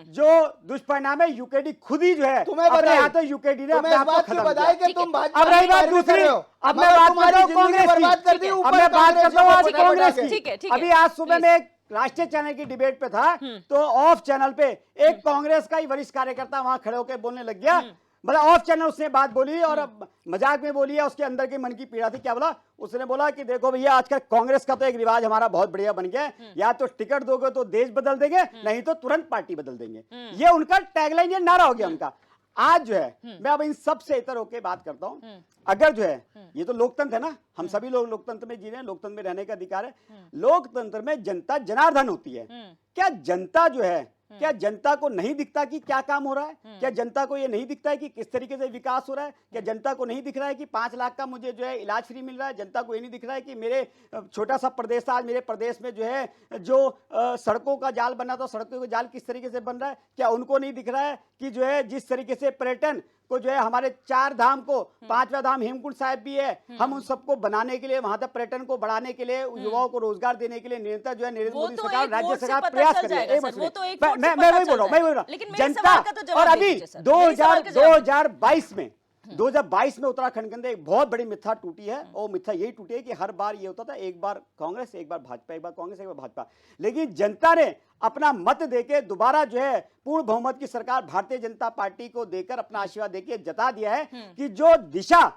जो दुष्परिणाम है, यूकेडी खुद ही जो है तुम्हें अपने बधाई। हाथों यूकेडी ने तुम्हें अपने इस आप को बात की खत्म बधाई किया। कि तुम भाजपा अब रही की बात पैरवी कर दूसरी, रहे हो। अब मैं मगर बात तुम्हारी करता हूँ जिंदगी कांग्रेस बर्बाद कर दी, की। ऊपर अब मैं बात कांग्रेस करता हूँ आज को कांग्रेस उठा के। ठीक है, की। ठीक है। अभी आज सुबह में एक राष्ट्रीय चैनल की डिबेट पे था, तो ऑफ चैनल पे एक कांग्रेस का ही वरिष्ठ कार्यकर्ता वहां खड़े होकर बोलने लग गया। मतलब ऑफ चैनल उसने बात बोली और मजाक में बोली है, उसके अंदर की मन की पीड़ा थी। क्या बोला? उसने बोला कि देखो भैया, आजकल कांग्रेस का तो एक रिवाज हमारा बहुत बढ़िया बन गया है, या तो टिकट दोगे तो देश बदल देंगे, नहीं तो तुरंत पार्टी बदल देंगे। ये उनका टैगलाइन, ये नारा हो गया उनका। आज जो है मैं अब इन सब से इतर होकर बात करता हूं, अगर जो है ये तो लोकतंत्र है ना, हम सभी लोग लोकतंत्र में जी रहे हैं, लोकतंत्र में रहने का अधिकार है। लोकतंत्र में जनता जनार्दन होती है। क्या जनता जो है, क्या जनता को नहीं दिखता कि क्या काम हो रहा है? क्या जनता को ये नहीं दिखता है कि किस तरीके से विकास हो रहा है? क्या जनता को नहीं दिख रहा है कि 5 लाख का मुझे जो है इलाज फ्री मिल रहा है? जनता को ये नहीं दिख रहा है कि मेरे छोटा सा प्रदेश था, आज मेरे प्रदेश में जो है जो सड़कों का जाल बना था, सड़कों का जाल किस तरीके से बन रहा है? क्या उनको नहीं दिख रहा है कि जो है जिस तरीके से पर्यटन को जो है हमारे 4 धाम को, 5वां धाम हेमकुंड साहिब भी है, हम उन सबको बनाने के लिए, वहां तक पर्यटन को बढ़ाने के लिए, युवाओं को रोजगार देने के लिए निरंतर जो है नरेंद्र मोदी सरकार, राज्य सरकार प्रयास कर रही है। मैं वही बोल रहा हूँ, जनता। और अभी 2022 में 2022 में उत्तराखंड के अंदर एक बहुत बड़ी मिथ्या टूटी है, और मिथ्या यही टूटी है कि हर बार ये होता था, एक बार कांग्रेस, एक बार भाजपा, एक बार कांग्रेस, एक बार भाजपा। लेकिन जनता ने अपना मत देके दोबारा जो है पूर्ण बहुमत की सरकार भारतीय जनता पार्टी को देकर, अपना आशीर्वाद देके जता दिया है कि जो दिशा,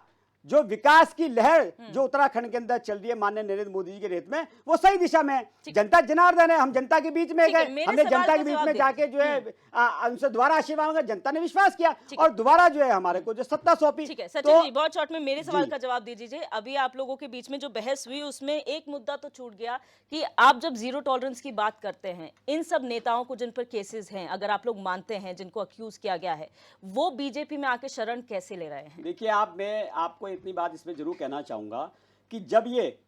जो विकास की लहर जो उत्तराखंड के अंदर चल रही है माननीय नरेंद्र मोदी जी के नेतृत्व में, वो सही दिशा में है। जनता जनार्दन है, हम जनता के बीच में गए, हमने जनता के बीच में जाके जो है उनसे दोबारा आशीर्वाद मांगा, जनता ने विश्वास किया और दोबारा जो है हमारे को जो सत्ता सौंपी। ठीक है सचिन जी, बहुत शॉर्ट में मेरे सवाल का जवाब दे दीजिए। अभी आप लोगों के बीच में जो बहस हुई उसमें एक मुद्दा तो छूट गया कि आप जब जीरो टॉलरेंस की बात करते हैं, इन सब नेताओं को जिन पर केसेस हैं, अगर आप लोग मानते हैं जिनको अक्यूज किया गया है, वो बीजेपी में आके शरण कैसे ले रहे हैं? देखिए, मैं आपको इतनी बात इसमें जरूर कहना चाहूंगा कि जब ये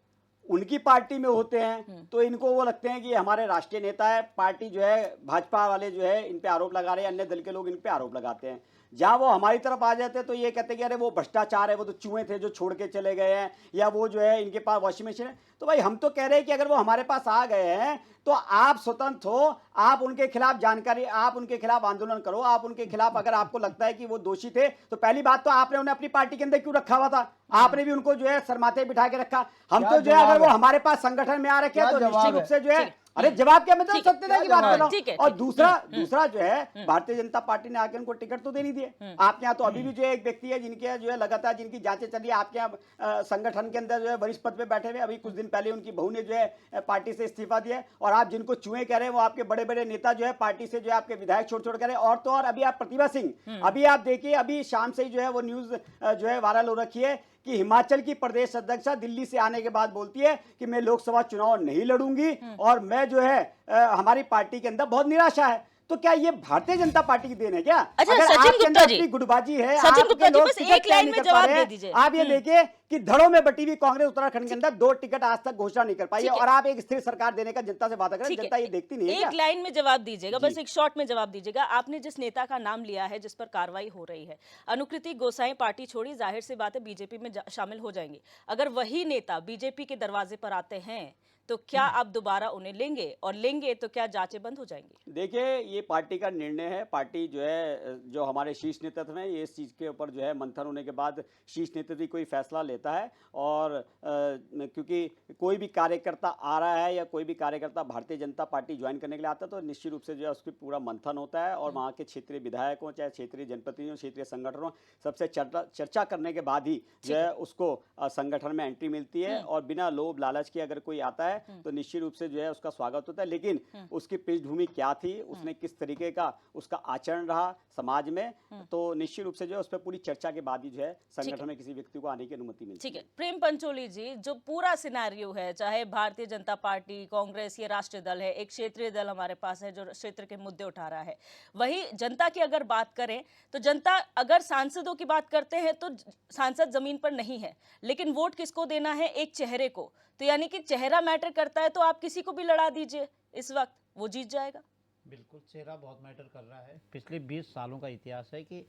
उनकी पार्टी में होते हैं तो इनको वो लगते हैं कि हमारे राष्ट्रीय नेता है, पार्टी जो है भाजपा वाले जो है इन पे आरोप लगा रहे हैं, अन्य दल के लोग इन पे आरोप लगाते हैं। जहां वो हमारी तरफ आ जाते हैं तो ये कहते हैं कि अरे वो भ्रष्टाचार है, वो तो चूहे थे जो छोड़ के चले गए हैं, या वो जो है इनके पास वॉशिंग मशीन है। तो भाई हम तो कह रहे हैं कि अगर वो हमारे पास आ गए हैं तो आप स्वतंत्र हो, आप उनके खिलाफ जानकारी, आप उनके खिलाफ आंदोलन करो, आप उनके खिलाफ, अगर आपको लगता है कि वो दोषी थे तो पहली बात तो आपने उन्हें अपनी पार्टी के अंदर क्यों रखा हुआ था? आपने भी उनको जो है सरमाथे बिठा के रखा। हम तो जो है अगर वो हमारे पास संगठन में आ रखे हैं तो निश्चित रूप से जो है, अरे जवाब क्या, मैं तो सत्यता की बात कर रहा हूं। और दूसरा जो है भारतीय जनता पार्टी ने आके उनको टिकट तो दे नहीं दिए। आपके यहाँ तो अभी भी जो है एक व्यक्ति है जिनके जो है लगातार जिनकी जांचें चल रही है, आपके यहाँ संगठन के अंदर जो है वरिष्ठ पद पे बैठे हुए, अभी कुछ दिन पहले उनकी बहू ने जो है पार्टी से इस्तीफा दिया है। और आप जिनको चूहे कह रहे हैं वो आपके बड़े बड़े नेता जो है पार्टी से जो है आपके विधायक छोड़ छोड़ कर, और तो और अभी आप प्रतिभा सिंह, अभी आप देखिए, अभी शाम से ही जो है वो न्यूज जो है वायरल हो रखी है कि हिमाचल की प्रदेश अध्यक्षा दिल्ली से आने के बाद बोलती है कि मैं लोकसभा चुनाव नहीं लड़ूंगी और मैं जो है हमारी पार्टी के अंदर बहुत निराशा है। तो क्या ये भारतीय जनता पार्टी की देन है क्या? अच्छा, अगर सचिन आपके गुप्ता अंदर जी, अपनी गुटबाजी है, सचिन गुप्ता जी, लोग बस टिकट एक लाइन नहीं में कर जवाब पा रहे दे हैं। दीजिए। आप ये देखिए कि धड़ों में बटी हुई कांग्रेस उत्तराखंड के अंदर 2 टिकट आज तक घोषणा नहीं कर पाई है, और आप एक स्थिर सरकार देने का जनता से वादा करें, जनता ये देखती नहीं है एक क्या? लाइन में जवाब दीजिएगा, बस एक शॉर्ट में जवाब दीजिएगा। आपने जिस नेता का नाम लिया है जिस पर कार्रवाई हो रही है, अनुकृति गोसाई पार्टी छोड़ी, जाहिर सी बात है बीजेपी में शामिल हो जाएंगे। अगर वही नेता बीजेपी के दरवाजे पर आते हैं तो क्या आप दोबारा उन्हें लेंगे, और लेंगे तो क्या जांचें बंद हो जाएंगी? देखिए, ये पार्टी का निर्णय है। पार्टी जो है, जो हमारे शीर्ष नेतृत्व में, ये इस चीज़ के ऊपर जो है मंथन होने के बाद शीर्ष नेतृत्व कोई फैसला लेता है। और क्योंकि कोई भी कार्यकर्ता आ रहा है या कोई भी कार्यकर्ता भारतीय जनता पार्टी ज्वाइन करने के लिए आता है तो निश्चित रूप से जो है उसकी पूरा मंथन होता है, और वहाँ के क्षेत्रीय विधायकों, चाहे क्षेत्रीय जनप्रतिनिधियों, क्षेत्रीय संगठनों, सबसे चर्चा करने के बाद ही जो है उसको संगठन में एंट्री मिलती है। और बिना लोभ लालच के अगर कोई आता है तो निश्चित रूप से जो है उसका स्वागत होता है। लेकिन उसकी पृष्ठभूमि क्या थी, उसने किस तरीके का उसका आचरण रहा समाज में, तो निश्चित रूप से जो है उस पर पूरी चर्चा के बाद ही जो है संगठन में किसी व्यक्ति को आने की अनुमति मिलती ठीक है, प्रेम पंचोली जी, जो पूरा सिनेरियो है, चाहे भारतीय जनता पार्टी, कांग्रेस, ये राष्ट्रीय दल है, एक क्षेत्रीय दल हमारे पास है जो क्षेत्र के मुद्दे उठा रहा है, वही जनता की अगर बात करें तो जनता, अगर सांसदों की बात करते हैं तो सांसद जमीन पर नहीं है, लेकिन वोट किसको देना है? एक चेहरे को। तो यानी कि चेहरा मैटर करता है, तो आप किसी को भी लड़ा दीजिए इस वक्त, वो जीत जाएगा। बिल्कुल, चेहरा बहुत मैटर कर रहा है। पिछले 20 सालों का इतिहास है कि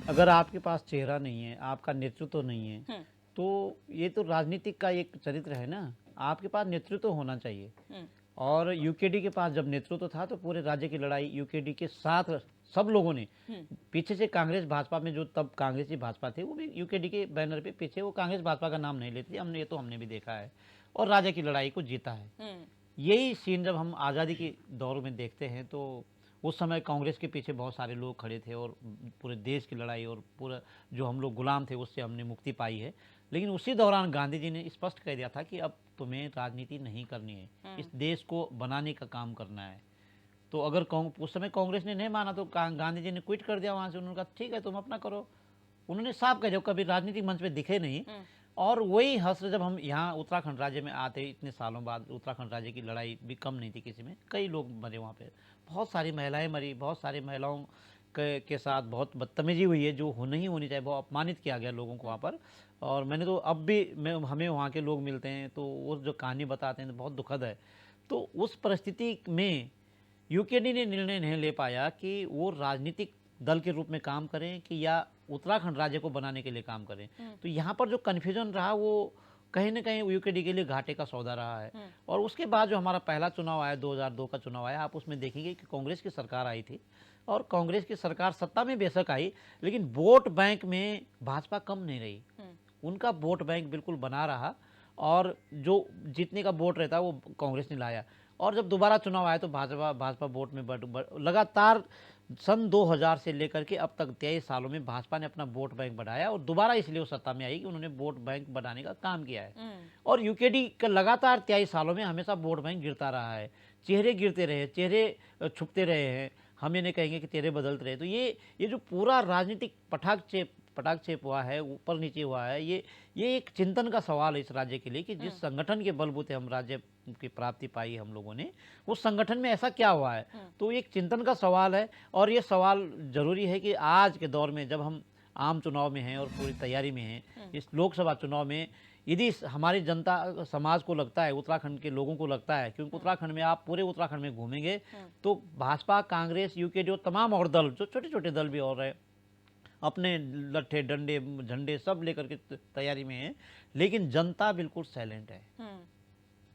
अगर आपके पास चेहरा नहीं है, आपका नेतृत्व नहीं है, तो ये तो राजनीतिक का एक चरित्र है ना, आपके पास नेतृत्व होना चाहिए। और यूकेडी के पास जब नेतृत्व था तो पूरे राज्य की लड़ाई यूकेडी के साथ सब लोगों ने, पीछे से कांग्रेस भाजपा में जो तब कांग्रेसी भाजपा थे वो भी यूकेडी के बैनर पे पीछे, वो कांग्रेस भाजपा का नाम नहीं लेती, हमने ये तो हमने भी देखा है, और राज्य की लड़ाई को जीता है। यही सीन जब हम आज़ादी के दौर में देखते हैं तो उस समय कांग्रेस के पीछे बहुत सारे लोग खड़े थे और पूरे देश की लड़ाई और पूरा जो हम लोग गुलाम थे उससे हमने मुक्ति पाई है। लेकिन उसी दौरान गांधी जी ने स्पष्ट कह दिया था कि अब तुम्हें राजनीति नहीं करनी है, इस देश को बनाने का काम करना है। तो अगर उस समय कांग्रेस ने नहीं माना तो गांधी जी ने क्विट कर दिया वहाँ से। उन्होंने कहा ठीक है तुम अपना करो। उन्होंने साफ कह दिया, कभी राजनीतिक मंच पे दिखे नहीं। और वही हस्र जब हम यहाँ उत्तराखंड राज्य में आते, इतने सालों बाद उत्तराखंड राज्य की लड़ाई भी कम नहीं थी किसी में, कई लोग मरे वहाँ पे, बहुत सारी महिलाएं मरी, बहुत सारी महिलाओं के साथ बहुत बदतमीजी हुई है जो नहीं होनी चाहिए, बहुत अपमानित किया गया लोगों को वहाँ पर। और मैंने तो अब भी हमें वहाँ के लोग मिलते हैं तो वो जो कहानी बताते हैं तो बहुत दुखद है। तो उस परिस्थिति में यूकेडी ने निर्णय नहीं ले पाया कि वो राजनीतिक दल के रूप में काम करें कि या उत्तराखंड राज्य को बनाने के लिए काम करें। तो यहाँ पर जो कन्फ्यूजन रहा वो कहीं ना कहीं यूकेडी के लिए घाटे का सौदा रहा है। और उसके बाद जो हमारा पहला चुनाव आया, 2002 का चुनाव आया, आप उसमें देखेंगे कि कांग्रेस की सरकार आई थी और कांग्रेस की सरकार सत्ता में बेशक आई, लेकिन वोट बैंक में भाजपा कम नहीं रही। उनका वोट बैंक बिल्कुल बना रहा और जो जीतने का वोट रहता वो कांग्रेस ने लाया। और जब दोबारा चुनाव आया तो भाजपा वोट में लगातार सन 2000 से लेकर के अब तक 23 सालों में भाजपा ने अपना वोट बैंक बढ़ाया और दोबारा इसलिए वो सत्ता में आई कि उन्होंने वोट बैंक बढ़ाने का काम किया है। और यूकेडी का लगातार 23 सालों में हमेशा वोट बैंक गिरता रहा है, चेहरे गिरते रहे, चेहरे छुपते रहे हैं, हम ये नहीं कहेंगे कि चेहरे बदलते रहे। तो ये जो पूरा राजनीतिक पटाक्षेप हुआ है, ऊपर नीचे हुआ है, ये एक चिंतन का सवाल है इस राज्य के लिए कि जिस संगठन के बलबूते हम राज्य की प्राप्ति पाई हम लोगों ने, उस संगठन में ऐसा क्या हुआ है। तो एक चिंतन का सवाल है। और ये सवाल जरूरी है कि आज के दौर में जब हम आम चुनाव में हैं और पूरी तैयारी में हैं, इस लोकसभा चुनाव में यदि हमारी जनता समाज को लगता है, उत्तराखंड के लोगों को लगता है, क्योंकि उत्तराखंड में आप पूरे उत्तराखंड में घूमेंगे तो भाजपा, कांग्रेस, यूकेडी और तमाम और दल, जो छोटे छोटे दल भी और है, अपने लट्ठे डंडे झंडे सब लेकर के तैयारी में है, लेकिन जनता बिल्कुल साइलेंट है,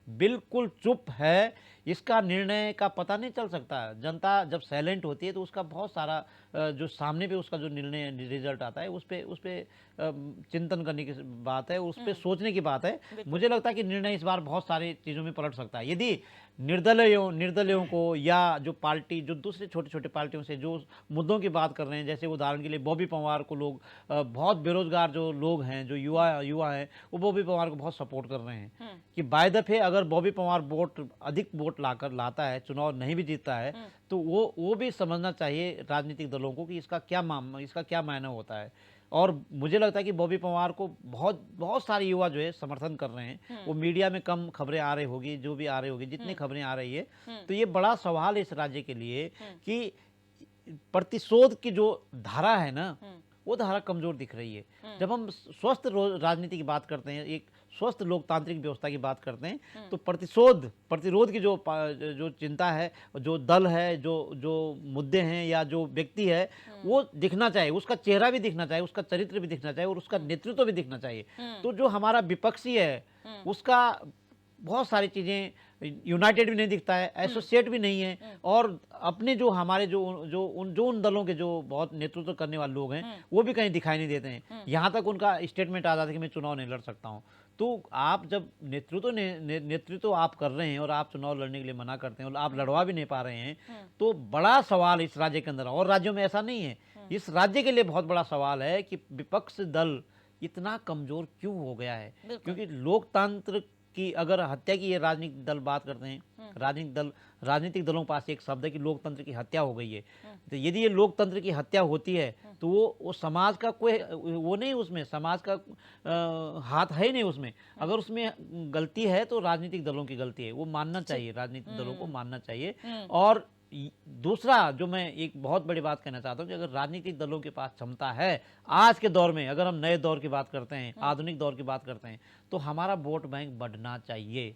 बिल्कुल चुप है। इसका निर्णय का पता नहीं चल सकता। जनता जब साइलेंट होती है तो उसका बहुत सारा जो सामने पे उसका जो निर्णय रिजल्ट आता है उस पे चिंतन करने की बात है, उस पे सोचने की बात है। मुझे लगता है कि निर्णय इस बार बहुत सारी चीज़ों में पलट सकता है यदि निर्दलीयों को या जो पार्टी, जो दूसरे छोटे छोटे पार्टियों से जो मुद्दों की बात कर रहे हैं, जैसे उदाहरण के लिए बॉबी पंवार को लोग, बहुत बेरोजगार जो लोग हैं, जो युवा हैं, वो बॉबी पंवार को बहुत सपोर्ट कर रहे हैं कि बाय दफे अगर बॉबी पंवार अधिक वोट लाता है, चुनाव नहीं भी जीतता है, तो वो भी समझना चाहिए राजनीतिक दलों को कि इसका क्या मायना होता है। और मुझे लगता है कि बॉबी पंवार को बहुत सारे युवा जो है समर्थन कर रहे हैं। वो मीडिया में कम खबरें आ रही होगी, जो भी आ रही होगी, जितनी खबरें आ रही है, तो ये बड़ा सवाल है इस राज्य के लिए कि प्रतिशोध की जो धारा है ना, वो धारा कमजोर दिख रही है। जब हम स्वस्थ राजनीति की बात करते हैं, एक स्वस्थ लोकतांत्रिक व्यवस्था की बात करते हैं, तो प्रतिरोध की जो चिंता है, जो दल है, जो मुद्दे हैं या जो व्यक्ति है, वो दिखना चाहिए, उसका चेहरा भी दिखना चाहिए, उसका चरित्र भी दिखना चाहिए और उसका नेतृत्व भी दिखना चाहिए। तो जो हमारा विपक्षी है उसका बहुत सारी चीज़ें, यूनाइटेड भी नहीं दिखता है, एसोसिएट भी नहीं है, और अपने जो हमारे जो उन दलों के जो बहुत नेतृत्व करने वाले लोग हैं वो भी कहीं दिखाई नहीं देते हैं। यहाँ तक उनका स्टेटमेंट आ जाता है कि मैं चुनाव नहीं लड़ सकता हूँ। तो आप जब नेतृत्व आप कर रहे हैं और आप चुनाव लड़ने के लिए मना करते हैं और आप लड़वा भी नहीं पा रहे हैं, तो बड़ा सवाल इस राज्य के अंदर, और राज्यों में ऐसा नहीं है, इस राज्य के लिए बहुत बड़ा सवाल है कि विपक्ष दल इतना कमजोर क्यों हो गया है। क्योंकि लोकतंत्र कि अगर हत्या की ये राजनीतिक दल बात करते हैं, राजनीतिक दलों के पास एक शब्द है कि लोकतंत्र की हत्या हो गई है। तो यदि ये लोकतंत्र की हत्या होती है तो वो समाज का कोई वो नहीं, उसमें समाज का हाथ है ही नहीं उसमें। अगर उसमें गलती है तो राजनीतिक दलों की गलती है, वो मानना चाहिए, राजनीतिक दलों को मानना चाहिए। और दूसरा जो मैं एक बहुत बड़ी बात कहना चाहता हूं कि अगर राजनीतिक दलों के पास क्षमता है आज के दौर में, अगर हम नए दौर की बात करते हैं, आधुनिक दौर की बात करते हैं, तो हमारा वोट बैंक बढ़ना चाहिए।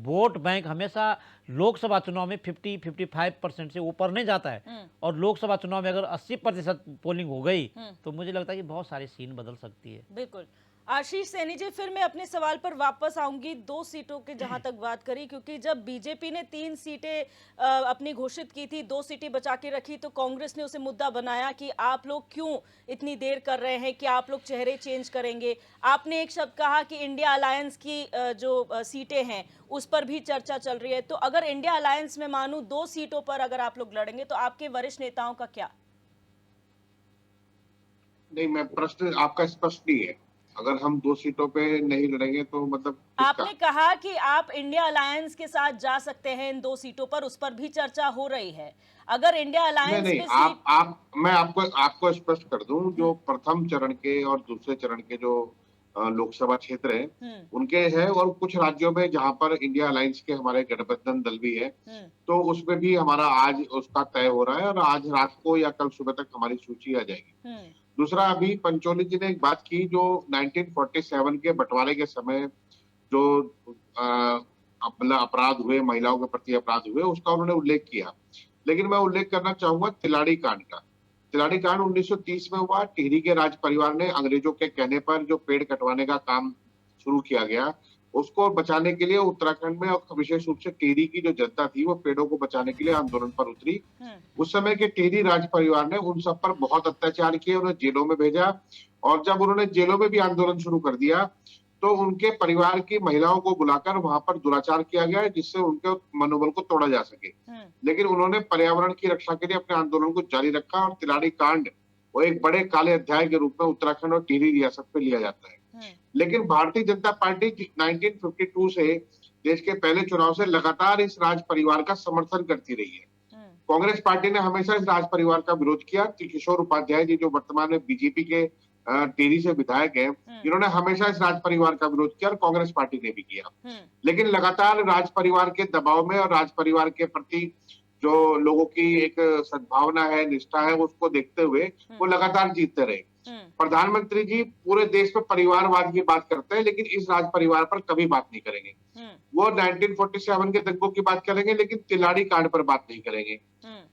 वोट बैंक हमेशा लोकसभा चुनाव में 50-55% से ऊपर नहीं जाता है, और लोकसभा चुनाव में अगर 80% पोलिंग हो गई तो मुझे लगता है कि बहुत सारी सीन बदल सकती है। बिल्कुल। आशीष सैनी जी, फिर मैं अपने सवाल पर वापस आऊंगी 2 सीटों के जहां तक बात करी, क्योंकि जब बीजेपी ने 3 सीटें अपनी घोषित की थी, 2 सीटें बचा के रखी, तो कांग्रेस ने उसे मुद्दा बनाया कि आप लोग क्यों इतनी देर कर रहे हैं, कि आप लोग चेहरे चेंज करेंगे। आपने एक शब्द कहा कि इंडिया अलायंस की जो सीटें हैं उस पर भी चर्चा चल रही है। तो अगर इंडिया अलायंस में मानूं 2 सीटों पर अगर आप लोग लड़ेंगे तो आपके वरिष्ठ नेताओं का क्या? नहीं, मैं प्रश्न आपका स्पष्ट नहीं है। अगर हम 2 सीटों पे नहीं लड़ेंगे तो मतलब आपने कहा कि आप इंडिया अलायंस के साथ जा सकते हैं इन 2 सीटों पर, उस पर भी चर्चा हो रही है। अगर इंडिया अलायंस नहीं, में आप मैं आपको स्पष्ट कर दूं, जो प्रथम चरण के और दूसरे चरण के जो लोकसभा क्षेत्र है उनके है, और कुछ राज्यों में जहां पर इंडिया अलायंस के हमारे गठबंधन दल भी है, तो उसमें भी हमारा आज उसका तय हो रहा है, और आज रात को या कल सुबह तक हमारी सूची आ जाएगी। दूसरा, अभी पंचोली जी ने एक बात की, जो 1947 के बंटवारे के समय जो अपराध हुए, महिलाओं के प्रति अपराध हुए, उसका उन्होंने उल्लेख किया। लेकिन मैं उल्लेख करना चाहूंगा तिलाड़ी कांड का। तिलाड़ी कांड 1930 में हुआ। टिहरी के राज परिवार ने अंग्रेजों के कहने पर जो पेड़ कटवाने का काम शुरू किया गया, उसको बचाने के लिए उत्तराखंड में और विशेष रूप से टिहरी की जो जनता थी वो पेड़ों को बचाने के लिए आंदोलन पर उतरी। उस समय के टिहरी राज परिवार ने उन सब पर बहुत अत्याचार किए, उन्हें जेलों में भेजा, और जब उन्होंने जेलों में भी आंदोलन शुरू कर दिया तो उनके परिवार की महिलाओं को बुलाकर वहां पर दुराचार किया गया, जिससे उनके मनोबल को तोड़ा जा सके। लेकिन उन्होंने पर्यावरण की रक्षा के लिए अपने आंदोलन को जारी रखा, और तिलाड़ी कांड वो एक बड़े काले अध्याय के रूप में उत्तराखंड और टिहरी रियासत पे लिया जाता है। लेकिन भारतीय जनता पार्टी 1952 से देश के पहले चुनाव से लगातार इस राज परिवार का समर्थन करती रही है। कांग्रेस पार्टी ने हमेशा इस राज परिवार का विरोध किया। किशोर उपाध्याय जी, जो वर्तमान में बीजेपी के टिहरी से विधायक हैं, इन्होंने हमेशा इस राज परिवार का विरोध किया, और कांग्रेस पार्टी ने भी किया। लेकिन लगातार राज परिवार के दबाव में और राज परिवार के प्रति जो लोगों की एक सद्भावना है, निष्ठा है, उसको देखते हुए वो लगातार जीतते रहे। प्रधानमंत्री जी पूरे देश में परिवारवाद की बात करते हैं, लेकिन इस राज परिवार पर कभी बात नहीं करेंगे। वो 1947 के दंगों की बात करेंगे, लेकिन तिलाड़ी कांड पर बात नहीं करेंगे।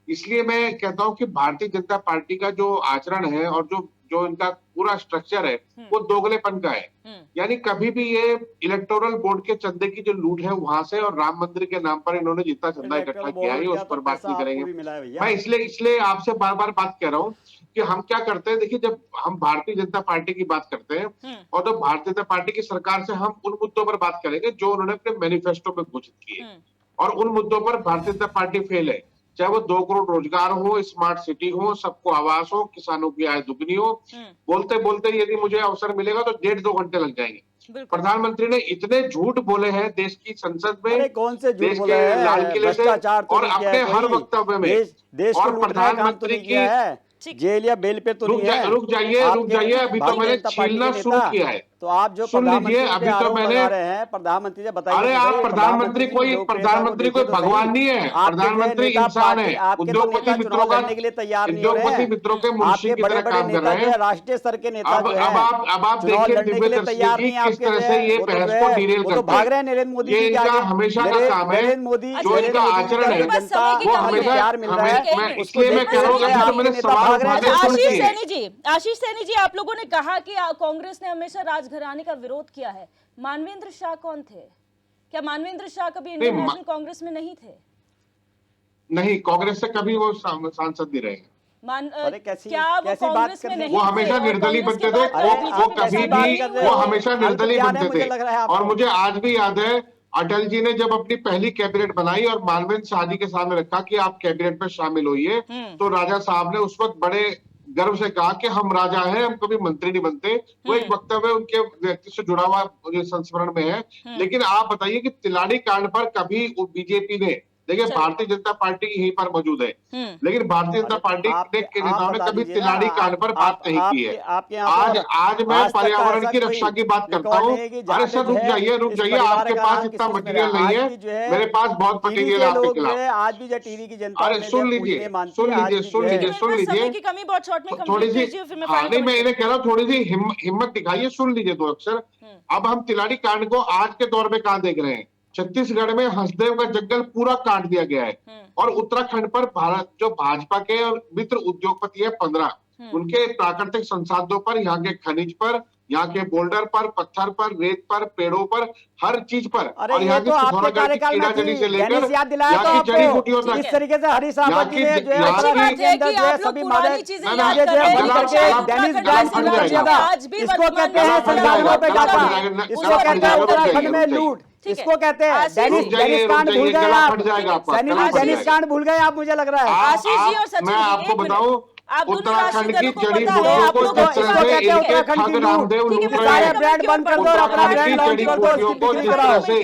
इसलिए मैं कहता हूं कि भारतीय जनता पार्टी का जो आचरण है और जो इनका पूरा स्ट्रक्चर है वो दोगलेपन का है। यानी कभी भी ये इलेक्टोरल बोर्ड के चंदे की जो लूट है वहां से, और राम मंदिर के नाम पर इन्होंने जितना चंदा इकट्ठा किया है उस पर बात नहीं करेंगे। मैं इसलिए आपसे बार बार बात कह रहा हूँ कि हम क्या करते हैं। देखिए, जब हम भारतीय जनता पार्टी की बात करते हैं और जब भारतीय जनता पार्टी की सरकार से हम उन मुद्दों पर बात करेंगे जो उन्होंने अपने मैनिफेस्टो में घोषित किए, और उन मुद्दों पर भारतीय जनता पार्टी फेल है। चाहे वो 2 करोड़ रोजगार हो, स्मार्ट सिटी हो, सबको आवास हो, किसानों की आय दुगनी हो। बोलते बोलते यदि मुझे अवसर मिलेगा तो 1.5-2 घंटे लग जाएंगे। प्रधानमंत्री ने इतने झूठ बोले हैं देश की संसद में, कौन से देश के लाल किले से, और अपने हर वक्तव्य में। देश और प्रधानमंत्री की जेल या बेल पे तो नहीं है। रुक जाइए, अभी तो मैंने छीलना शुरू किया है। तो आप जो सुन लीजिए, अभी तो मैंने प्रधानमंत्री से बताइए। अरे आप प्रधानमंत्री कोई भगवान नहीं है, प्रधानमंत्री इंसान है। उद्योगपति मित्रों के मुंशी की तरह काम कर रहे हैं। राष्ट्रीय स्तर के नेता अब आप देखिए दिव्यदर्शी किस तरह से ये बहस को डिरेल करते हैं। भाग रहे हैं नरेंद्र मोदी। ये इनका हमेशा का काम है, जो इनका आचरण है वो हमेशा। इसलिए मैं कह रहा हूँ, मैंने सवाल आशीष सैनी जी, आप लोगों ने कहा कि कांग्रेस ने हमेशा राजघराने का विरोध किया है। मानवेंद्र शाह कौन थे? क्या मानवेंद्र शाह कभी इंडियन नेशनल कांग्रेस में नहीं थे? नहीं, कांग्रेस से कभी वो सांसद नहीं रहे। क्या वो कांग्रेस में नहीं? वो हमेशा निर्दलीय बनते थे। वो कभी भी वो हमेशा निर्दलीय बनते थे। और मुझे आज भी याद है, अटल जी ने जब अपनी पहली कैबिनेट बनाई और मानवेंद्र शाह जी के सामने रखा कि आप कैबिनेट में शामिल होइए, तो राजा साहब ने उस वक्त बड़े गर्व से कहा कि हम राजा हैं, हम कभी मंत्री नहीं बनते। वो एक वक्तव्य उनके व्यक्ति से जुड़ा हुआ मुझे संस्मरण में है। लेकिन आप बताइए कि तिलाड़ी कांड पर कभी बीजेपी ने, देखिए चलिए। भारतीय जनता पार्टी यहीं पर मौजूद है, लेकिन भारतीय जनता पार्टी के नेताओं ने बता कभी दीजिए ना, तिलाड़ी कांड पर बात नहीं की है। आपके यहाँ आज पर आज मैं आज तक का पर्यावरण ऐसा की कोई रक्षा की बात करता रिकॉर्ड हूँ। नहीं है कि जहाँ अरे पे सर जो रुक है जाइए, रुक इस जाइए, परिवार आपके का पास नाम इतना किस किस्म मटेरियल में नहीं आज है, भी जो है मेरे पास बहुत टीवी मटेरियल के है आपके लोग जो खिलाफ। है आज भी जो टीवी की जनता अरे उन्हें जो सुन है लीजिए, पूजने मानती सुन है, आज लीजिए, भी सुन जो है लीजिए, मेरे सुन पास समय लीजिए, की कमी, बहुत शॉर्ट में थोड़ी कंप्लीट सी, कीजिए, फिर मैं हाँ फाइनल नहीं, मैं कमेंट इन्हें कह रहा हूँ थोड़ी सी हिम्मत दिखाइए, सुन लीजिए दो अक्षर। अब हम तिलाड़ी कांड को आज के दौर में कहाँ देख रहे हैं? छत्तीसगढ़ में हंसदेव का जंगल पूरा काट दिया गया है, और उत्तराखंड पर भारत जो भाजपा के और मित्र उद्योगपति है 15, उनके प्राकृतिक संसाधनों पर, यहाँ के खनिज पर, यहाँ के बोल्डर पर, पत्थर पर, रेत पर, पेड़ों पर, हर चीज पर, अरे और ये यहाँ की तो आपके पिथौरागढ़ की कार्यकाल में कीड़ाजनी थी, से लेकर डेनिस याद दिलाया तो यहाँ की जड़ी बूटियों आपको। तक, इस तरीके से हरीश रावत जी ने जो है यहाँ अच्छी की- बात उत्तराखंड के है अंदर कि जो है आप लोग सभी पुरानी मादक चीजें ना, याद ना, कर रहे हैं, बंद लेकिन करके शायद डेनिस उत्तराखंड ब्रांड का शुरू कर राज्य दिया जो था। आज भी इसको वर्तमान कहते हैं में संसाधनों पे उसको डाका, कभी इसको कहते हैं कभी उत्तराखंड में कभी लूट, ठीक है। इसको कहते हैं आशीष डेनिस जी, डेनिस कांड भूल गए गला आप, फट जाएगा आपका, सैनी गला जी फट डेनिस जाएगा। कांड भूल गए आप, मुझे लग रहा है। आशीष जी और सचिन मैं जी, आपको एक मिनट। बताऊं, आप दोनों उत्तराखंड राष्ट्रीय की दलों को जड़ी पता है, बूटियों आप को लोग जिस इसको तरह से कहते हैं इनके उत्तराखंड की ठग लूट। रामदेव ठीक है, लूट मैं रहे सारे फाइनल हैं, ब्रांड कमेंट की ओर बंद कर दो और अपना बढ़ूंगी, ब्रांड उत्तराखंड की लॉन्च जड़ी कर दो, बूटियों उसकी को बिक्री जिस कराओ। तरह से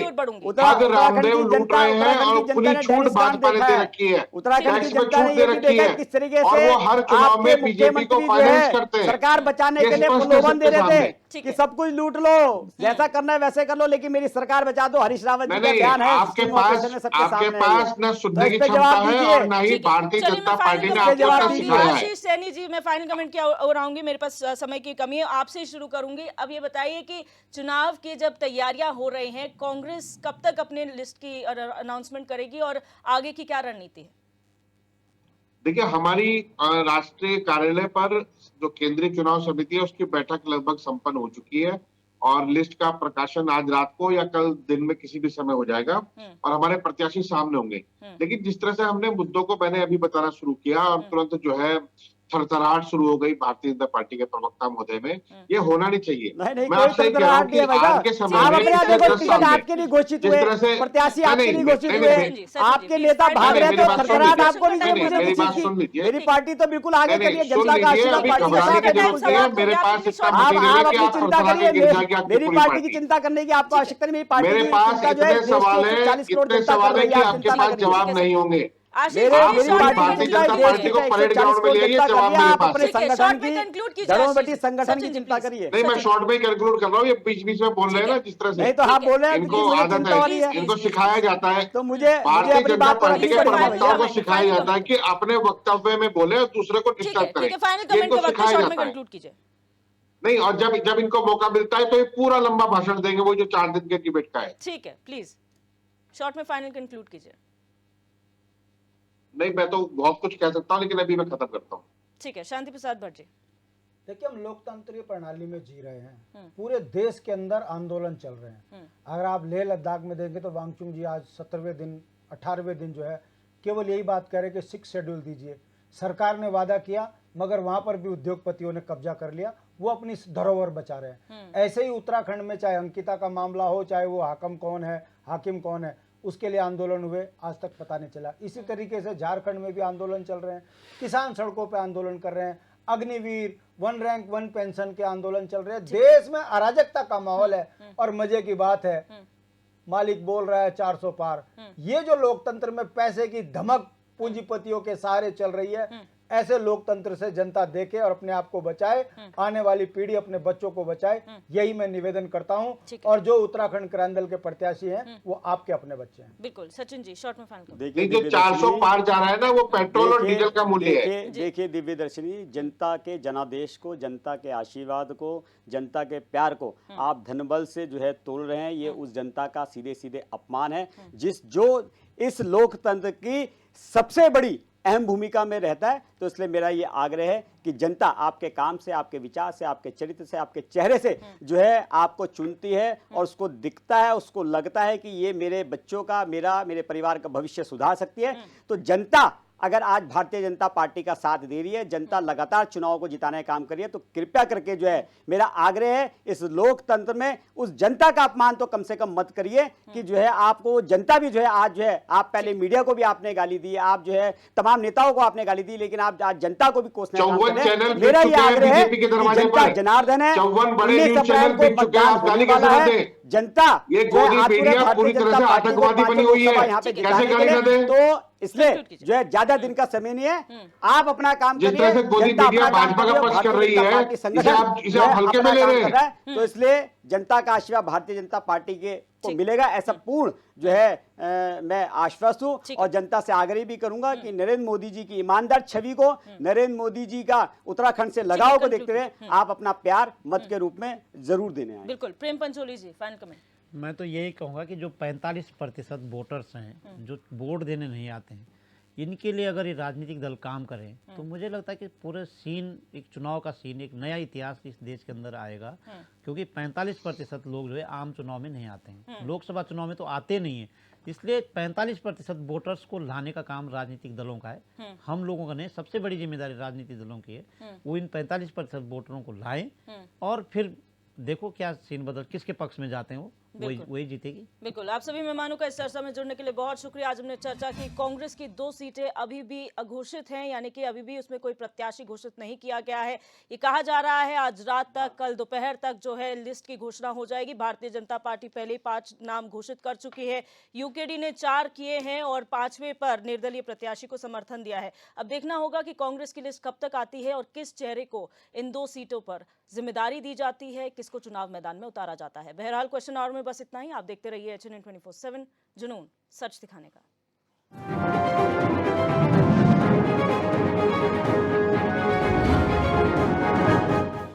ठग रामदेव लूट रहे हैं और खुली छूट भाजपा ने दे रखी है, उत्तराखंड की टैक्स में जनता ने छूट ये दे भी रखी देखा है, किस तरीके और से वो हर चुनाव आपके में बीजेपी को मुख्यमंत्री जो फाइनेंस है करते हैं। सरकार बचाने ये के लिए स्पष्ट है प्रलोभन दे सबके रहे सामने। थे ठीक कि है। सब कुछ लूट लो, जैसा करना है वैसे कर लो, लेकिन मेरी सरकार बचा दो। हरीश रावत जी नहीं का नहीं, बयान है आपके स्टिंग पास ऑपरेशन में सबके आपके सामने है ये। पास न तो सुनने इस की पे क्षमता जवाब है दीजिए। और न ही ठीक है, भारतीय चलिए जनता मैं फाइनल पार्टी ने कमेंट आपको जवाब तक दीजिए। सिखाया है। आशीष सैनी जी, मैं फाइनल कमेंट की ओर आऊंगी, मेरे पास समय की कमी है, आपसे ही शुरू करूंगी। अब ये बताइए कि चुनाव की जब तैयारियां हो रही हैं, कांग्रेस कब तक अपने लिस्ट की अनाउंसमेंट करेगी और आगे की क्या रणनीति है? देखिए, हमारी राष्ट्रीय कार्यालय पर जो केंद्रीय चुनाव समिति है उसकी बैठक लगभग संपन्न हो चुकी है, और लिस्ट का प्रकाशन आज रात को या कल दिन में किसी भी समय हो जाएगा, और हमारे प्रत्याशी सामने होंगे। लेकिन जिस तरह से हमने मुद्दों को मैंने अभी बताना शुरू किया और तुरंत जो है थरथराहट शुरू हो गई भारतीय जनता पार्टी के प्रवक्ता महोदय में, ये होना नहीं चाहिए। नहीं नहीं, मैं कोई आपसे ये कह रहा हूँ थरथराहट कि नहीं है भाई आज साहब। के समय आप में अपने आप पिछले देखो, 10 टिकट साल आपके में लिए घोषित जिस हुए, तरह से प्रत्याशी आपके लिए घोषित नहीं, हुए, नहीं, आपके नेता भाग रहे थे और थरथराहट आपको नहीं नहीं, मुझे मेरी किसी बात सुन की। लीजिए। मेरी पार्टी तो बिल्कुल आगे नहीं, चलिए, नहीं, सुन जनता का लीजिए, आशीर्वाद अभी पार्टी के घबराने साथ की है, जरूरत बिल्कुल नहीं है। करें। मेरे पास इतना आप मटेरियल है कि अपनी आप चिंता थरथरा के करिए, गिर जाएगी आपकी मेरी पूरी पार्टी की पार्टी। चिंता करने की आपको आवश्यकता नहीं। मेरी पार्टी मेरे की पास चिंता जो है इतने देश सवाल की है, 140 करोड़ इतने जनता कर सवाल है रही कि है, आप आपके चिंता ना पास करिए। जवाब नहीं होंगे। आशीष मेरे आप जी, मेरी पूरी शॉर्ट में भारतीय कंक्लूड जनता कीजिए। पार्टी को कीजिए। परेड 140 ग्राउंड में ले आइए, जनता कर जवाब लिया, मेरे आप पास अपने ठीक है, संगठन शॉर्ट में की, कंक्लूड कीजिए धर्मवटी आशीष जी। संगठन की सचिन जी, चिंता प्लीज। करिए। नहीं, मैं सचिन। शॉर्ट में कंक्लूड कर रहा हूँ, ये बीच बीच में बोल रहे हैं ना जिस तरह से। नहीं तो आप बोल रहे हैं इनको मुझे आदत चिंता हो रही है, है, इनको सिखाया जाता है, तो मुझे भारतीय अपनी जनता बात तो पार्टी रखनी के पड़ेगी प्रवक्ताओं को भैया। सिखाया जाता है कि अपने वक्तव्य में बोले और दूसरे को ठीक है, डिस्टर्ब करें, ठीक है, फाइनल ये कमेंट इनको के वक्त सिखाया शॉर्ट में जाता है। कंक्लूड कीजिए। नहीं, और जब जब इनको मौका मिलता है तो ये पूरा लंबा भाषण देंगे, वो जो 4 दिन के डिबेट का है। ठीक है, प्लीज शॉर्ट में फाइनल कंक्लूड कीजिए। नहीं, मैं तो बहुत कुछ कह सकता हूँ, लेकिन अभी मैं खत्म करता हूँ। ठीक है, शांति प्रसाद भट्ट जी। देखिए, हम लोकतांत्रिक प्रणाली में जी रहे हैं, पूरे देश के अंदर आंदोलन चल रहे हैं। अगर आप लेह लद्दाख में देखेंगे तो वांगचुक जी आज 17वें दिन 18वें दिन जो है केवल यही बात कह रहे कि 6 शेड्यूल दीजिए। सरकार ने वादा किया, मगर वहां पर भी उद्योगपतियों ने कब्जा कर लिया, वो अपनी धरोहर बचा रहे हैं। ऐसे ही उत्तराखंड में चाहे अंकिता का मामला हो, चाहे वो हाकिम कौन है, उसके लिए आंदोलन हुए, आज तक पता नहीं चला। इसी तरीके से झारखंड में भी आंदोलन चल रहे हैं, किसान सड़कों पे आंदोलन कर रहे हैं, अग्निवीर, 1 रैंक 1 पेंशन के आंदोलन चल रहे हैं। देश में अराजकता का माहौल है, और मजे की बात है मालिक बोल रहा है 400 पार। ये जो लोकतंत्र में पैसे की धमक पूंजीपतियों के सहारे चल रही है, ऐसे लोकतंत्र से जनता देखे और अपने आप को बचाए, आने वाली पीढ़ी अपने बच्चों को बचाए, यही मैं निवेदन करता हूं। और जो उत्तराखंड क्रांति दल के प्रत्याशी हैं वो आपके अपने बच्चे हैं। बिल्कुल, सचिन जी शॉर्ट में फाइनल। नहीं, जो 400 पार जा रहा है ना, वो पेट्रोल और डीजल का मूल्य है। देखिए दिव्य दर्शनी, जनता के जनादेश को, जनता के आशीर्वाद को, जनता के प्यार को आप धनबल से जो है तोड़ रहे हैं। ये उस जनता का सीधे सीधे अपमान है, जो इस लोकतंत्र की सबसे बड़ी अहम भूमिका में रहता है। तो इसलिए मेरा ये आग्रह है कि जनता आपके काम से, आपके विचार से, आपके चरित्र से, आपके चेहरे से जो है आपको चुनती है, और उसको दिखता है, उसको लगता है कि ये मेरे बच्चों का, मेरे परिवार का भविष्य सुधार सकती है। तो जनता अगर आज भारतीय जनता पार्टी का साथ दे रही है, जनता लगातार चुनाव को जिताने का काम कर रही है, तो कृपया करके जो है मेरा आग्रह है, इस लोकतंत्र में उस जनता का अपमान तो कम से कम मत करिए कि जो है आपको जनता भी जो है आज जो है, आप पहले मीडिया को भी आपने गाली दी, आप जो है तमाम नेताओं को आपने गाली दी, लेकिन आप आज जनता को भी कोसने का काम कर 54 रहे हैं। चैनल बिक मेरा ये चुके हैं आग्रह है बीजेपी के कि दरवाजे जनता पर। जनार्दन है, 54 बड़े 19 न्यूज अप्रैल चैनल को बिक चुके हैं, मतदान आप गाली होने कैसे वाला न है। दें? जनता ये जो है गोदी आज पूरे मीडिया भारतीय पूरी तरह जनता से पार्टी को आतंकवादी 5 बनी हुई लोकसभा है। यहाँ पे कैसे जिताने के गाली लिए, न दें? तो इसलिए म्यूट कीजिए। जो है ज्यादा दिन का समय नहीं है, आप अपना काम जिस करिए, तरह से गोदी जनता मीडिया अपना काम भाजपा का करिए, पक्ष कर भारतीय रही जनता है, पार्टी इसे संगठन आप जो है हल्के में अपना ले काम रहे कर रहा हैं। है, तो इसलिए जनता का आशीर्वाद भारतीय जनता पार्टी को ठीक। मिलेगा, ऐसा पूर्ण जो है मैं आश्वस्त हूं। ठीक और जनता से आग्रह भी करूंगा कि नरेंद्र मोदी जी की ईमानदार छवि को, नरेंद्र मोदी जी का उत्तराखंड से लगाव को देखते हुए आप अपना प्यार मत के रूप में जरूर देने आए। बिल्कुल। प्रेम पंचोली जी, फाइनल कमेंट। मैं तो यही कहूँगा कि जो 45% वोटर्स हैं जो वोट देने नहीं आते हैं, इनके लिए अगर ये राजनीतिक दल काम करें तो मुझे लगता है कि पूरे सीन, एक चुनाव का सीन, एक नया इतिहास इस देश के अंदर आएगा। क्योंकि 45% लोग जो है आम चुनाव में नहीं आते हैं, लोकसभा चुनाव में तो आते नहीं हैं। इसलिए 45% वोटर्स को लाने का काम राजनीतिक दलों का है, हम लोगों का नहीं। सबसे बड़ी जिम्मेदारी राजनीतिक दलों की है, वो इन 45% वोटरों को लाएं और फिर देखो क्या सीन बदल, किसके पक्ष में जाते हैं वो, वही जीतेगी। बिल्कुल। आप सभी मेहमानों का इस चर्चा में जुड़ने के लिए बहुत शुक्रिया। आज हमने चर्चा की, कांग्रेस की 2 सीटें अभी भी अघोषित हैं, यानी कि अभी भी उसमें कोई प्रत्याशी घोषित नहीं किया गया है। ये कहा जा रहा है आज रात तक, कल दोपहर तक जो है लिस्ट की घोषणा हो जाएगी। भारतीय जनता पार्टी पहले ही 5 नाम घोषित कर चुकी है, यूकेडी ने 4 किए हैं और 5वें पर निर्दलीय प्रत्याशी को समर्थन दिया है। अब देखना होगा कि कांग्रेस की लिस्ट कब तक आती है और किस चेहरे को इन 2 सीटों पर जिम्मेदारी दी जाती है, किसको चुनाव मैदान में उतारा जाता है। बहरहाल क्वेश्चन आवर में बस इतना ही। आप देखते रहिए HNN 24/7, जुनून सच दिखाने का।